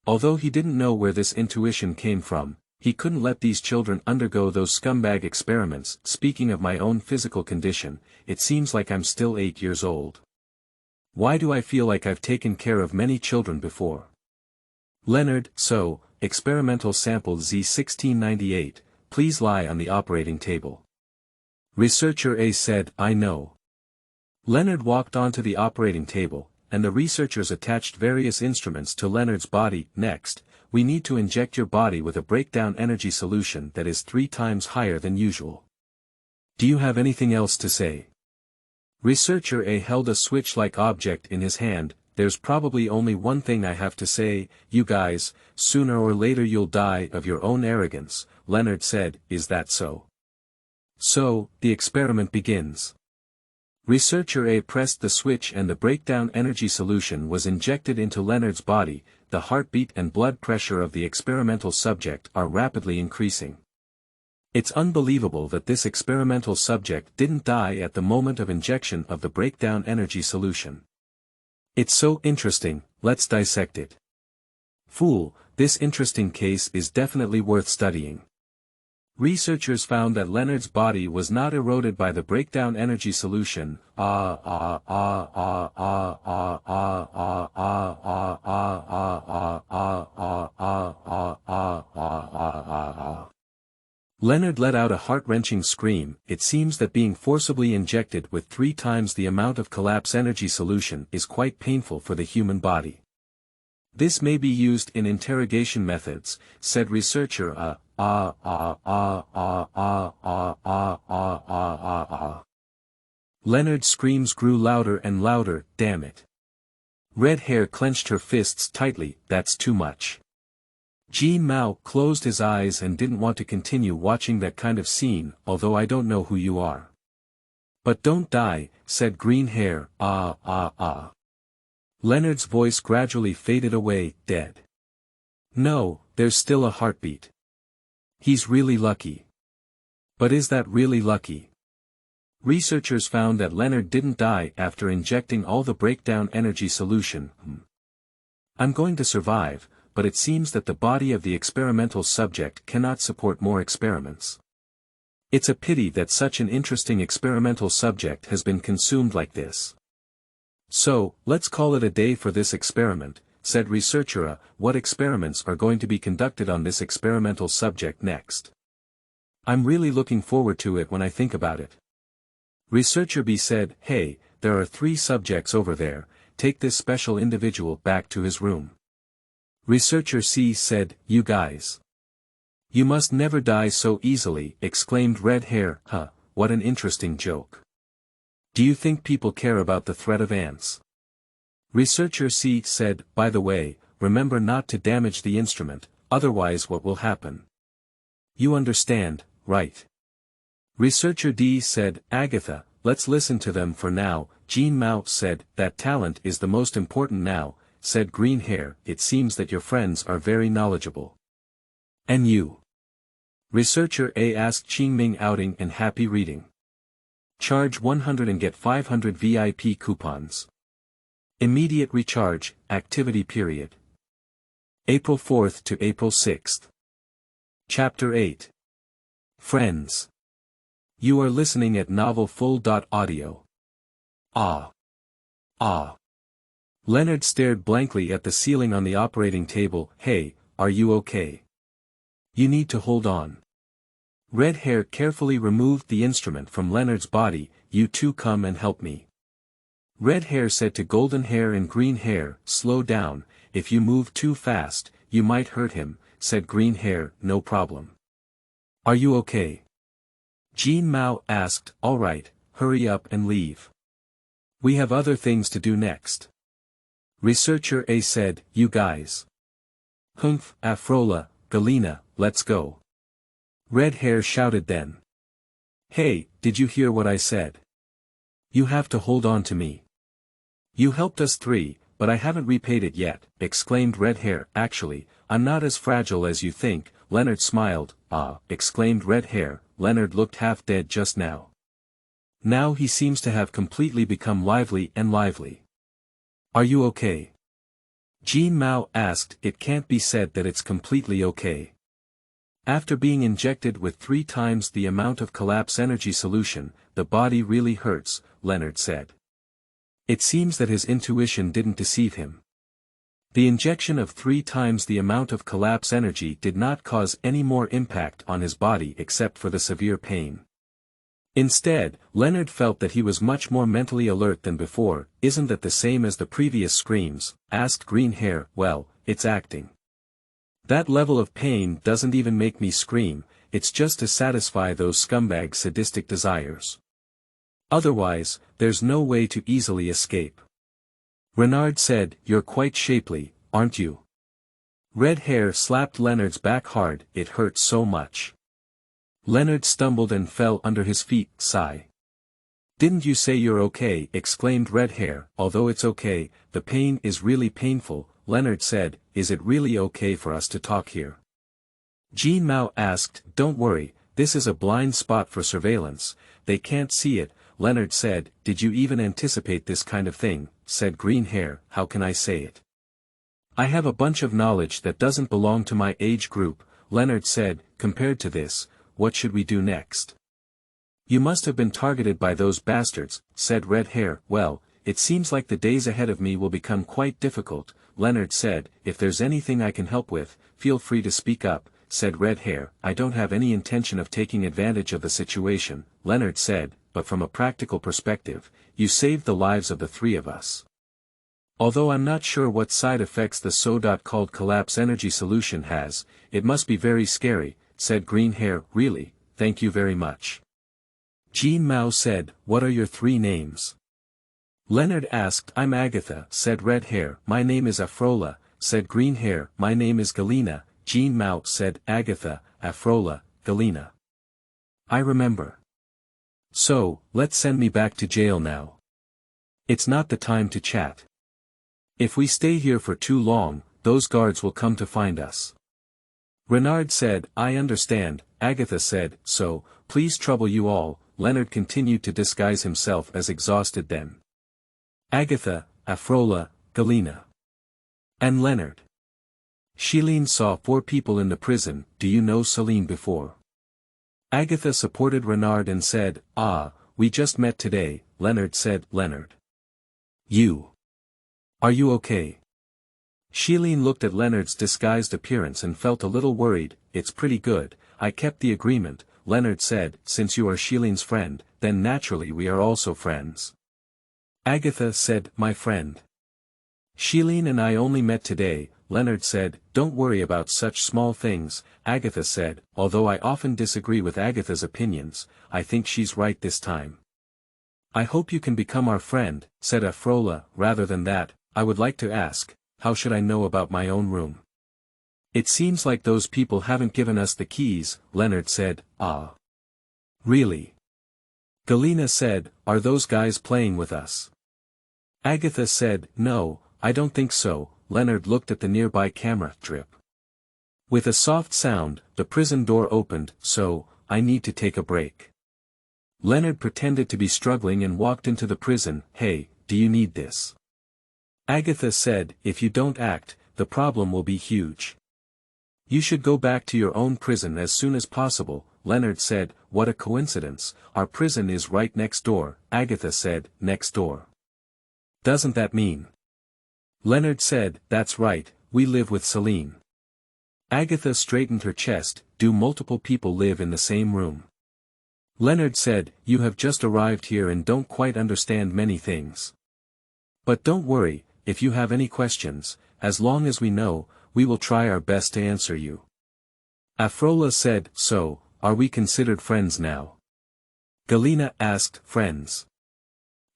Although he didn't know where this intuition came from, he couldn't let these children undergo those scumbag experiments. Speaking of my own physical condition, it seems like I'm still 8 years old. Why do I feel like I've taken care of many children before? Leonard, so, experimental sample Z1698, please lie on the operating table. Researcher A said, I know. Leonard walked onto the operating table, and the researchers attached various instruments to Leonard's body. Next, we need to inject your body with a breakdown energy solution that is 3 times higher than usual. Do you have anything else to say? Researcher A held a switch-like object in his hand. There's probably only one thing I have to say, you guys, sooner or later you'll die of your own arrogance, Leonard said. Is that so? So, the experiment begins. Researcher A pressed the switch and the breakdown energy solution was injected into Leonard's body. The heartbeat and blood pressure of the experimental subject are rapidly increasing. It's unbelievable that this experimental subject didn't die at the moment of injection of the breakdown energy solution. It's so interesting, let's dissect it. Fool, this interesting case is definitely worth studying. Researchers found that Leonard's body was not eroded by the breakdown energy solution. Leonard let out a heart-wrenching scream. It seems that being forcibly injected with 3 times the amount of collapse energy solution is quite painful for the human body. This may be used in interrogation methods, said researcher Leonard's screams grew louder and louder. Damn it. Red Hair clenched her fists tightly. That's too much. Jean Mao closed his eyes and didn't want to continue watching that kind of scene, although I don't know who you are. But don't die, said Green Hair. Leonard's voice gradually faded away. Dead. No, there's still a heartbeat. He's really lucky. But is that really lucky? Researchers found that Leonard didn't die after injecting all the breakdown energy solution. I'm going to survive, but it seems that the body of the experimental subject cannot support more experiments. It's a pity that such an interesting experimental subject has been consumed like this. So, let's call it a day for this experiment, said researcher. What experiments are going to be conducted on this experimental subject next? I'm really looking forward to it when I think about it. Researcher B said, hey, there are 3 subjects over there, take this special individual back to his room. Researcher C said, you guys. You must never die so easily, exclaimed Red Hair. What an interesting joke. Do you think people care about the threat of ants? Researcher C said, by the way, remember not to damage the instrument, otherwise what will happen? You understand, right? Researcher D said, Agatha, let's listen to them for now. Jean Mao said, that talent is the most important now, said Green Hair. It seems that your friends are very knowledgeable. And you? Researcher A asked. Qingming outing and happy reading. Charge 100 and get 500 VIP coupons. Immediate recharge, activity period. April 4th to April 6th. Chapter 8. Friends. You are listening at novelfull.audio. Leonard stared blankly at the ceiling on the operating table. Hey, are you okay? You need to hold on. Red Hair carefully removed the instrument from Leonard's body. You two come and help me. Red Hair said to Golden Hair and Green Hair, slow down, if you move too fast, you might hurt him, said Green Hair. No problem. Are you okay? Jean Mao asked. All right, hurry up and leave. We have other things to do next. Researcher A said, you guys. Humph, Afrola, Galena, let's go. Red Hair shouted then. Hey, did you hear what I said? You have to hold on to me. You helped us 3, but I haven't repaid it yet, exclaimed Red Hair. Actually, I'm not as fragile as you think. Leonard smiled. Exclaimed Red Hair. Leonard looked half dead just now. Now he seems to have completely become lively and lively. Are you okay? Jean Mao asked. It can't be said that it's completely okay. After being injected with 3 times the amount of collapse energy solution, the body really hurts, Leonard said. It seems that his intuition didn't deceive him. The injection of 3 times the amount of collapse energy did not cause any more impact on his body except for the severe pain. Instead, Leonard felt that he was much more mentally alert than before. Isn't that the same as the previous screams? Asked Green Hair. Well, it's acting. That level of pain doesn't even make me scream, it's just to satisfy those scumbag sadistic desires. Otherwise, there's no way to easily escape. Renaud said, you're quite shapely, aren't you? Red Hair slapped Leonard's back hard. It hurts so much. Leonard stumbled and fell under his feet. Sigh. Didn't you say you're okay? Exclaimed Red Hair. Although it's okay, the pain is really painful, Leonard said. Is it really okay for us to talk here? Jean Mao asked. Don't worry, this is a blind spot for surveillance, they can't see it, Leonard said. Did you even anticipate this kind of thing? Said Green Hair. How can I say it? I have a bunch of knowledge that doesn't belong to my age group, Leonard said. Compared to this, what should we do next? You must have been targeted by those bastards, said Red Hair. Well, it seems like the days ahead of me will become quite difficult, Leonard said. If there's anything I can help with, feel free to speak up, said Red Hair. I don't have any intention of taking advantage of the situation, Leonard said, but from a practical perspective, you saved the lives of the three of us. Although I'm not sure what side effects the so-called collapse energy solution has, it must be very scary, said Green Hair. Really, thank you very much. Jean Mao said, what are your three names? Leonard asked. I'm Agatha, said Red Hair. My name is Afrola, said Green Hair. My name is Galena. Jean Mao said, Agatha, Afrola, Galena. I remember. So, let's send me back to jail now. It's not the time to chat. If we stay here for too long, those guards will come to find us. Renaud said, I understand. Agatha said, so, please trouble you all. Leonard continued to disguise himself as exhausted then. Agatha, Afrola, Galena. And Leonard. Xilin saw 4 people in the prison. Do you know Celine before? Agatha supported Renaud and said, ah, we just met today. Leonard said, Leonard. You. Are you okay? Xilin looked at Leonard's disguised appearance and felt a little worried. It's pretty good, I kept the agreement, Leonard said. Since you are Xilin's friend, then naturally we are also friends. Agatha said, my friend. Xilin and I only met today, Leonard said. Don't worry about such small things, Agatha said. Although I often disagree with Agatha's opinions, I think she's right this time. I hope you can become our friend, said Afrola. Rather than that, I would like to ask, how should I know about my own room? It seems like those people haven't given us the keys, Leonard said. Ah. Really? Galena said, are those guys playing with us? Agatha said, no, I don't think so. Leonard looked at the nearby camera strip. With a soft sound, the prison door opened. So, I need to take a break. Leonard pretended to be struggling and walked into the prison. Hey, do you need this? Agatha said, if you don't act, the problem will be huge. You should go back to your own prison as soon as possible, Leonard said. What a coincidence, our prison is right next door. Agatha said, next door. Doesn't that mean? Leonard said, that's right, we live with Celine. Agatha straightened her chest. Do multiple people live in the same room? Leonard said, you have just arrived here and don't quite understand many things. But don't worry, if you have any questions, as long as we know, we will try our best to answer you. Afrola said, so, are we considered friends now? Galena asked, friends.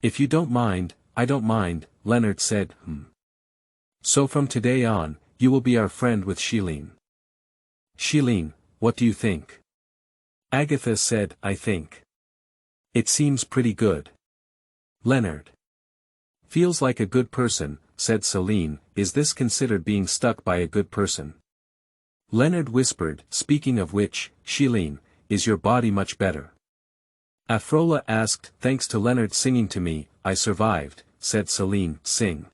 If you don't mind, I don't mind, Leonard said, So from today on, you will be our friend with Xilin. Xilin, what do you think? Agatha said, I think. It seems pretty good. Leonard. Feels like a good person, said Celine. Is this considered being stuck by a good person? Leonard whispered, speaking of which, Xilin, is your body much better? Afrola asked, thanks to Leonard singing to me, I survived, said Celine. Sing.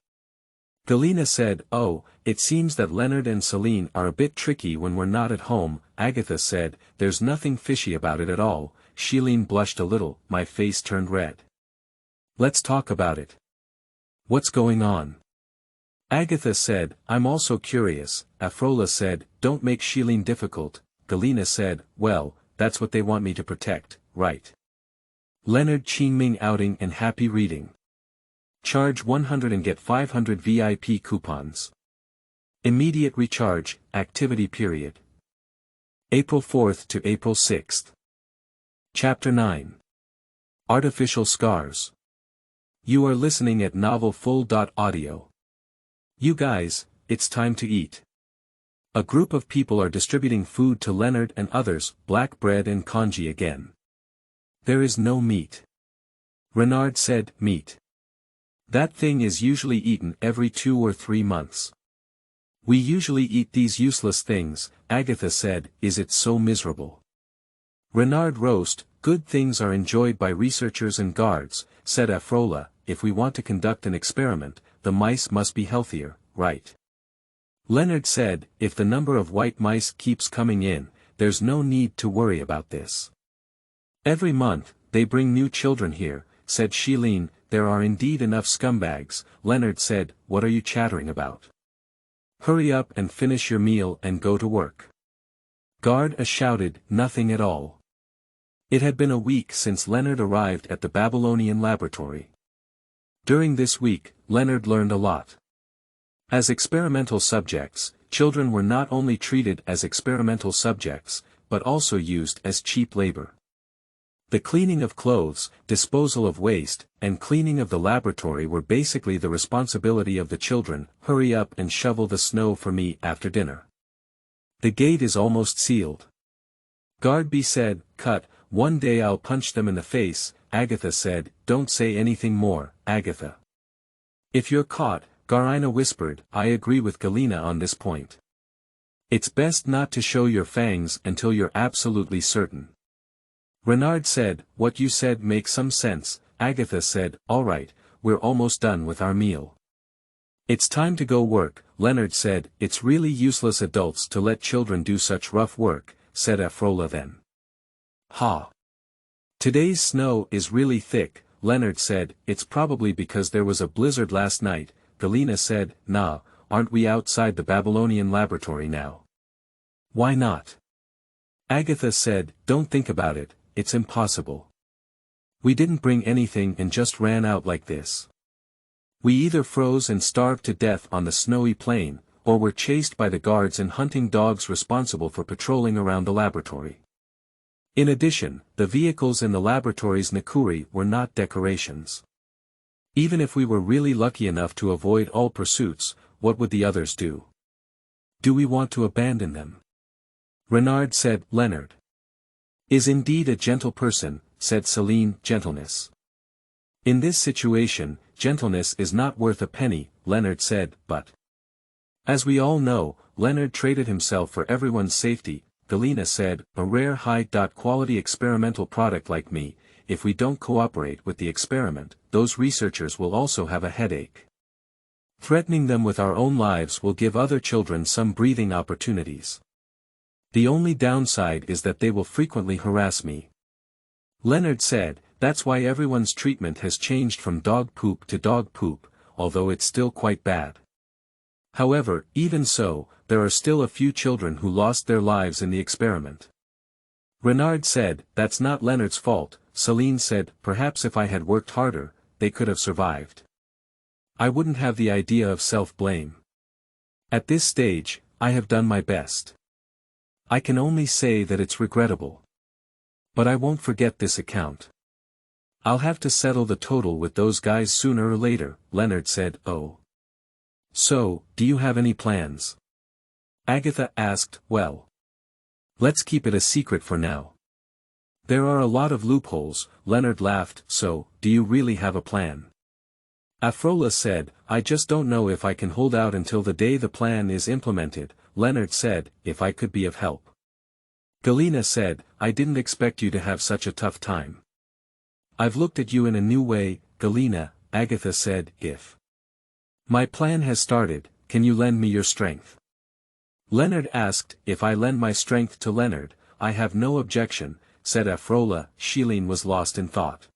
Galena said, oh, it seems that Leonard and Celine are a bit tricky when we're not at home. Agatha said, there's nothing fishy about it at all. Xilin blushed a little. My face turned red. Let's talk about it. What's going on? Agatha said, I'm also curious. Afrola said, don't make Xilin difficult. Galena said, well, that's what they want me to protect, right? Leonard Qingming outing and happy reading. Charge 100 and get 500 VIP coupons. Immediate recharge, activity period. April 4th to April 6th. Chapter 9. Artificial Scars. You are listening at novelfull.audio. You guys, it's time to eat. A group of people are distributing food to Leonard and others, black bread and congee again. There is no meat. Renaud said, meat. That thing is usually eaten every 2 or 3 months. We usually eat these useless things, Agatha said. Is it so miserable? Renaud roast, good things are enjoyed by researchers and guards, said Afrola. If we want to conduct an experiment, the mice must be healthier, right? Leonard said, if the number of white mice keeps coming in, there's no need to worry about this. Every month, they bring new children here, said Xilin. There are indeed enough scumbags, Leonard said. What are you chattering about? Hurry up and finish your meal and go to work. Guard shouted, nothing at all. It had been a week since Leonard arrived at the Babylonian laboratory. During this week, Leonard learned a lot. As experimental subjects, children were not only treated as experimental subjects, but also used as cheap labor. The cleaning of clothes, disposal of waste, and cleaning of the laboratory were basically the responsibility of the children. Hurry up and shovel the snow for me after dinner. The gate is almost sealed. Guard B said, cut, one day I'll punch them in the face. Agatha said, don't say anything more, Agatha. If you're caught, Garina whispered, I agree with Galina on this point. It's best not to show your fangs until you're absolutely certain. Renaud said, what you said makes some sense. Agatha said, all right, we're almost done with our meal. It's time to go work, Leonard said, it's really useless adults to let children do such rough work, said Afrola then. Ha! Today's snow is really thick, Leonard said, it's probably because there was a blizzard last night. Galina said, nah, aren't we outside the Babylonian laboratory now? Why not? Agatha said, don't think about it, it's impossible. We didn't bring anything and just ran out like this. We either froze and starved to death on the snowy plain, or were chased by the guards and hunting dogs responsible for patrolling around the laboratory. In addition, the vehicles in the laboratory's Nakuri were not decorations. Even if we were really lucky enough to avoid all pursuits, what would the others do? Do we want to abandon them? Renaud said, Leonard is indeed a gentle person, said Xilin, gentleness. In this situation, gentleness is not worth a penny, Leonard said, but. As we all know, Leonard traded himself for everyone's safety. Galina said, a rare high-quality experimental product like me, if we don't cooperate with the experiment, those researchers will also have a headache. Threatening them with our own lives will give other children some breathing opportunities. The only downside is that they will frequently harass me. Leonard said, that's why everyone's treatment has changed from dog poop to dog poop, although it's still quite bad. However, even so, there are still a few children who lost their lives in the experiment. Renaud said, that's not Leonard's fault. Xilin said, perhaps if I had worked harder, they could have survived. I wouldn't have the idea of self-blame. At this stage, I have done my best. I can only say that it's regrettable. But I won't forget this account. I'll have to settle the total with those guys sooner or later, Leonard said, oh. So, do you have any plans? Agatha asked, well. Let's keep it a secret for now. There are a lot of loopholes, Leonard laughed, so, do you really have a plan? Afrola said, I just don't know if I can hold out until the day the plan is implemented, Leonard said, if I could be of help. Galina said, I didn't expect you to have such a tough time. I've looked at you in a new way, Galina, Agatha said, if my plan has started, can you lend me your strength? Leonard asked, if I lend my strength to Leonard, I have no objection, said Afrola. Xilin was lost in thought.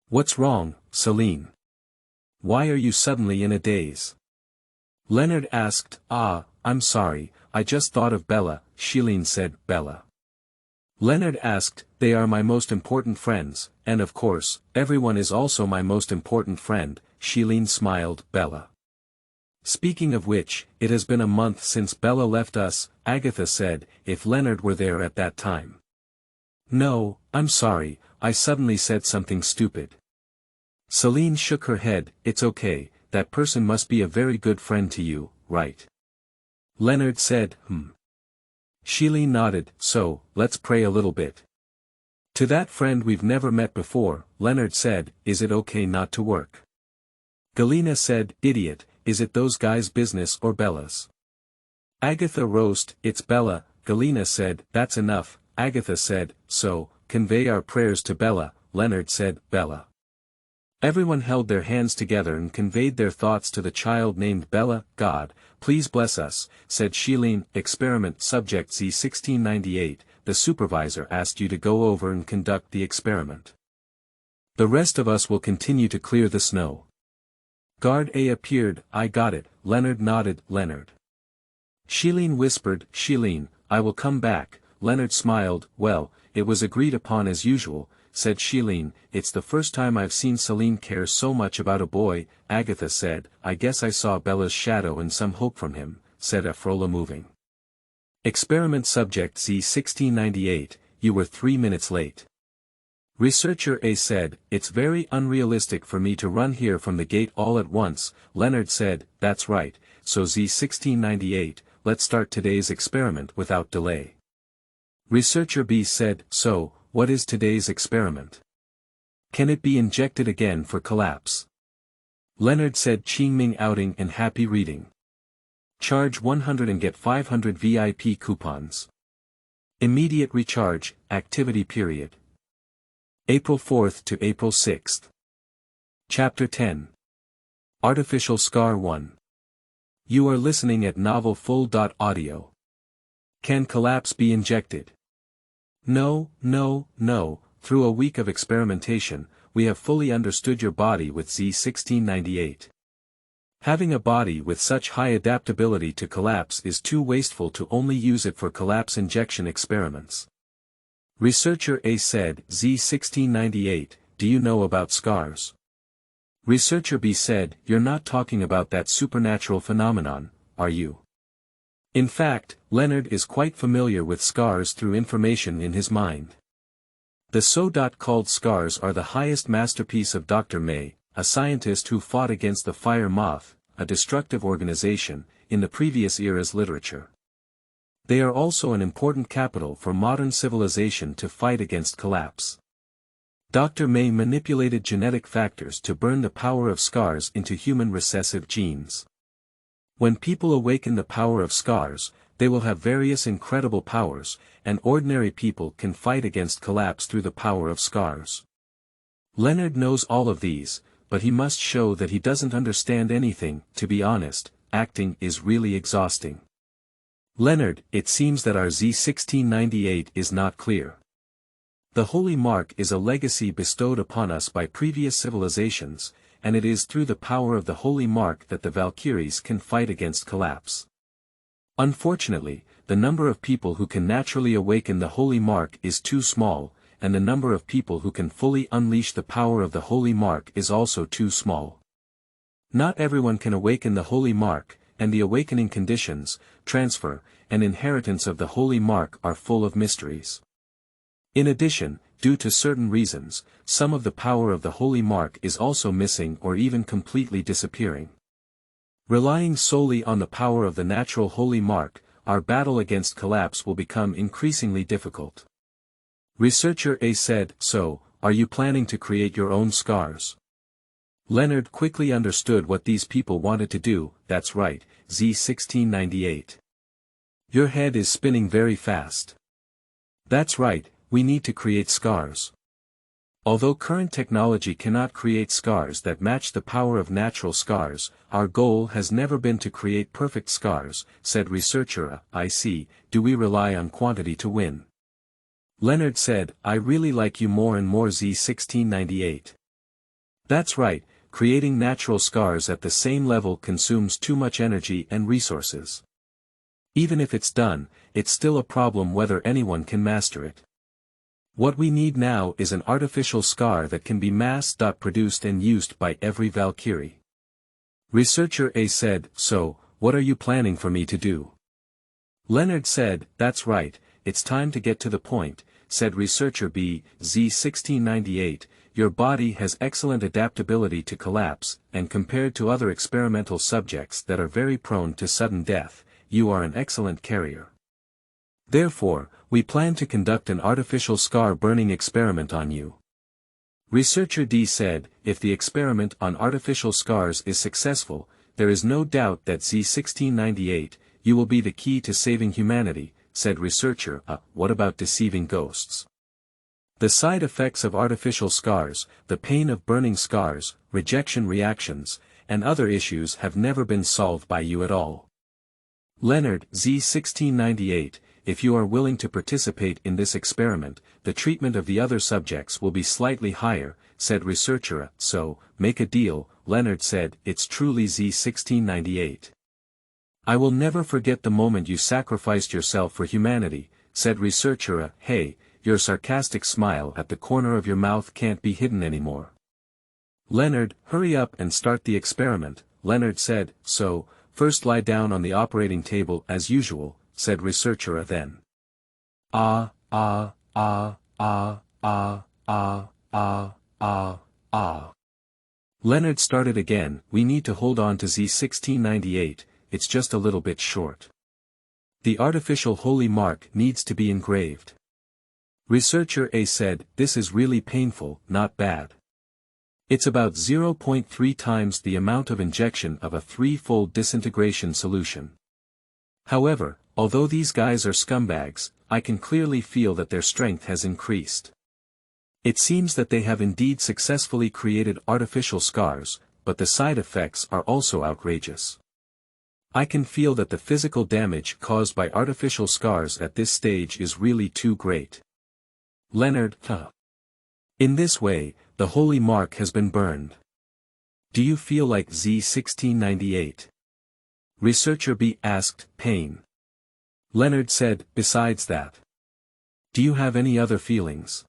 What's wrong, Xilin? Why are you suddenly in a daze? Leonard asked, I'm sorry, I just thought of Bella, Xilin said, Bella. Leonard asked, they are my most important friends, and of course, everyone is also my most important friend, Xilin smiled, Bella. Speaking of which, it has been a month since Bella left us, Agatha said, if Leonard were there at that time. No, I'm sorry, I suddenly said something stupid. Xilin shook her head, it's okay, that person must be a very good friend to you, right? Leonard said, Xilin nodded, so, let's pray a little bit. To that friend we've never met before, Leonard said, is it okay not to work? Galina said, idiot, is it those guys' business or Bella's? Agatha roast, it's Bella, Galina said, that's enough, Agatha said, so, convey our prayers to Bella, Leonard said, Bella. Everyone held their hands together and conveyed their thoughts to the child named Bella. God, please bless us, said Xilin. Experiment Subject Z1698, the supervisor asked you to go over and conduct the experiment. The rest of us will continue to clear the snow. Guard A appeared, I got it, Leonard nodded, Leonard. Xilin whispered, Xilin, I will come back, Leonard smiled. Well, it was agreed upon as usual, said Xilin. It's the first time I've seen Celine care so much about a boy, Agatha said. I guess I saw Bella's shadow and some hope from him, said Afrola moving. Experiment subject Z1698, you were 3 minutes late. Researcher A said, it's very unrealistic for me to run here from the gate all at once. Leonard said, that's right, so Z1698, let's start today's experiment without delay. Researcher B said, so, what is today's experiment? Can it be injected again for collapse? Leonard said, Qingming outing and happy reading. Charge 100 and get 500 VIP coupons. Immediate recharge, activity period. April 4th to April 6th. Chapter 10. Artificial Scar 1. You are listening at Novel Full.audio. Can collapse be injected? No, no, no. Through a week of experimentation, we have fully understood your body with Z1698. Having a body with such high adaptability to collapse is too wasteful to only use it for collapse injection experiments. Researcher A said, Z1698, do you know about scars? Researcher B said, you're not talking about that supernatural phenomenon, are you? In fact, Leonard is quite familiar with scars through information in his mind. The so-called scars are the highest masterpiece of Dr. May, a scientist who fought against the fire moth, a destructive organization, in the previous era's literature. They are also an important capital for modern civilization to fight against collapse. Dr. May manipulated genetic factors to burn the power of scars into human recessive genes. When people awaken the power of scars, they will have various incredible powers, and ordinary people can fight against collapse through the power of scars. Leonard knows all of these, but he must show that he doesn't understand anything. To be honest, acting is really exhausting. Leonard, it seems that our Z1698 is not clear. The Holy Mark is a legacy bestowed upon us by previous civilizations, and it is through the power of the Holy Mark that the Valkyries can fight against collapse. Unfortunately, the number of people who can naturally awaken the Holy Mark is too small, and the number of people who can fully unleash the power of the Holy Mark is also too small. Not everyone can awaken the Holy Mark, and the awakening conditions, transfer, and inheritance of the Holy Mark are full of mysteries. In addition, due to certain reasons, some of the power of the Holy Mark is also missing or even completely disappearing. Relying solely on the power of the natural Holy Mark, our battle against collapse will become increasingly difficult. Researcher A said, so, are you planning to create your own scars? Leonard quickly understood what these people wanted to do. That's right, Z1698. Your head is spinning very fast. That's right, we need to create scars. Although current technology cannot create scars that match the power of natural scars, our goal has never been to create perfect scars, said researcher A. I see. Do we rely on quantity to win? Leonard said, I really like you more and more Z1698. That's right, creating natural scars at the same level consumes too much energy and resources. Even if it's done, it's still a problem whether anyone can master it. What we need now is an artificial scar that can be mass-produced and used by every Valkyrie. Researcher A said, so, what are you planning for me to do? Leonard said, that's right, it's time to get to the point, said researcher B. Z1698, your body has excellent adaptability to collapse, and compared to other experimental subjects that are very prone to sudden death, you are an excellent carrier. Therefore, we plan to conduct an artificial scar burning experiment on you. Researcher D said, if the experiment on artificial scars is successful, there is no doubt that Z1698, you will be the key to saving humanity, said researcher A. What about deceiving ghosts? The side effects of artificial scars, the pain of burning scars, rejection reactions, and other issues have never been solved by you at all. Leonard, Z1698, if you are willing to participate in this experiment, the treatment of the other subjects will be slightly higher, said researcher A. So, make a deal, Leonard said, it's truly Z1698. I will never forget the moment you sacrificed yourself for humanity, said researcher. Hey, your sarcastic smile at the corner of your mouth can't be hidden anymore. Leonard, hurry up and start the experiment, Leonard said. So, first lie down on the operating table as usual, said researcher. Then. Ah. Leonard started again. We need to hold on to Z1698, it's just a little bit short. The artificial holy mark needs to be engraved. Researcher A said, this is really painful, not bad. It's about 0.3 times the amount of injection of a 3-fold disintegration solution. However, although these guys are scumbags, I can clearly feel that their strength has increased. It seems that they have indeed successfully created artificial scars, but the side effects are also outrageous. I can feel that the physical damage caused by artificial scars at this stage is really too great. Leonard, In this way, the holy mark has been burned. Do you feel like Z1698? Researcher B asked, pain. Leonard said, besides that. Do you have any other feelings?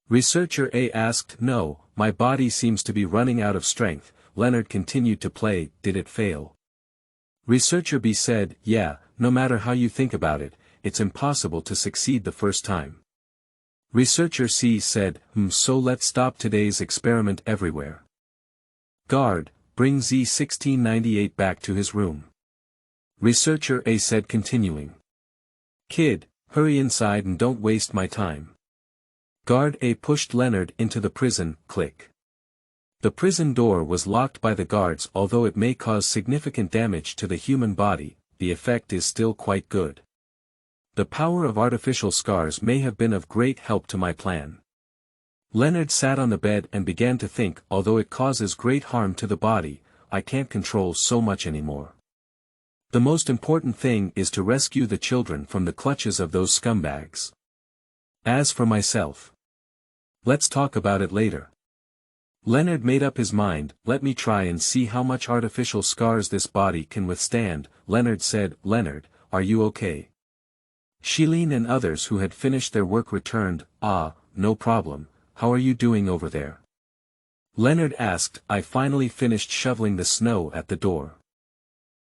Researcher A asked, no, my body seems to be running out of strength. Leonard continued to play. Did it fail? Researcher B said, yeah, no matter how you think about it, it's impossible to succeed the first time. Researcher C said, so let's stop today's experiment everywhere. Guard, bring Z1698 back to his room. Researcher A said, continuing. Kid, hurry inside and don't waste my time. Guard A pushed Leonard into the prison. Click. The prison door was locked by the guards. Although it may cause significant damage to the human body, the effect is still quite good. The power of artificial scars may have been of great help to my plan. Leonard sat on the bed and began to think, although it causes great harm to the body, I can't control so much anymore. The most important thing is to rescue the children from the clutches of those scumbags. As for myself, let's talk about it later. Leonard made up his mind, let me try and see how much artificial scars this body can withstand. Leonard said, Leonard, are you okay? Xilin and others who had finished their work returned, no problem, how are you doing over there? Leonard asked, I finally finished shoveling the snow at the door.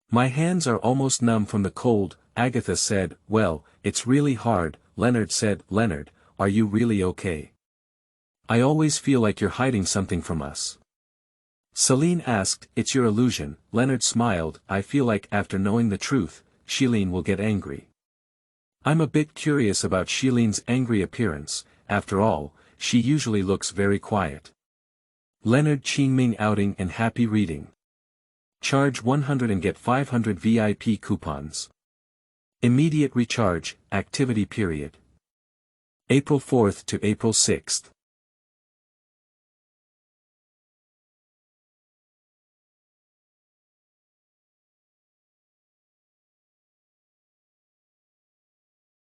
My hands are almost numb from the cold, Agatha said, well, it's really hard. Leonard said, Leonard, are you really okay? I always feel like you're hiding something from us. Xilin asked, it's your illusion. Leonard smiled, I feel like after knowing the truth, Xilin will get angry. I'm a bit curious about Xilin's angry appearance, after all, she usually looks very quiet. Leonard Qingming outing and happy reading. Charge 100 and get 500 VIP coupons. Immediate recharge, activity period. April 4th to April 6th.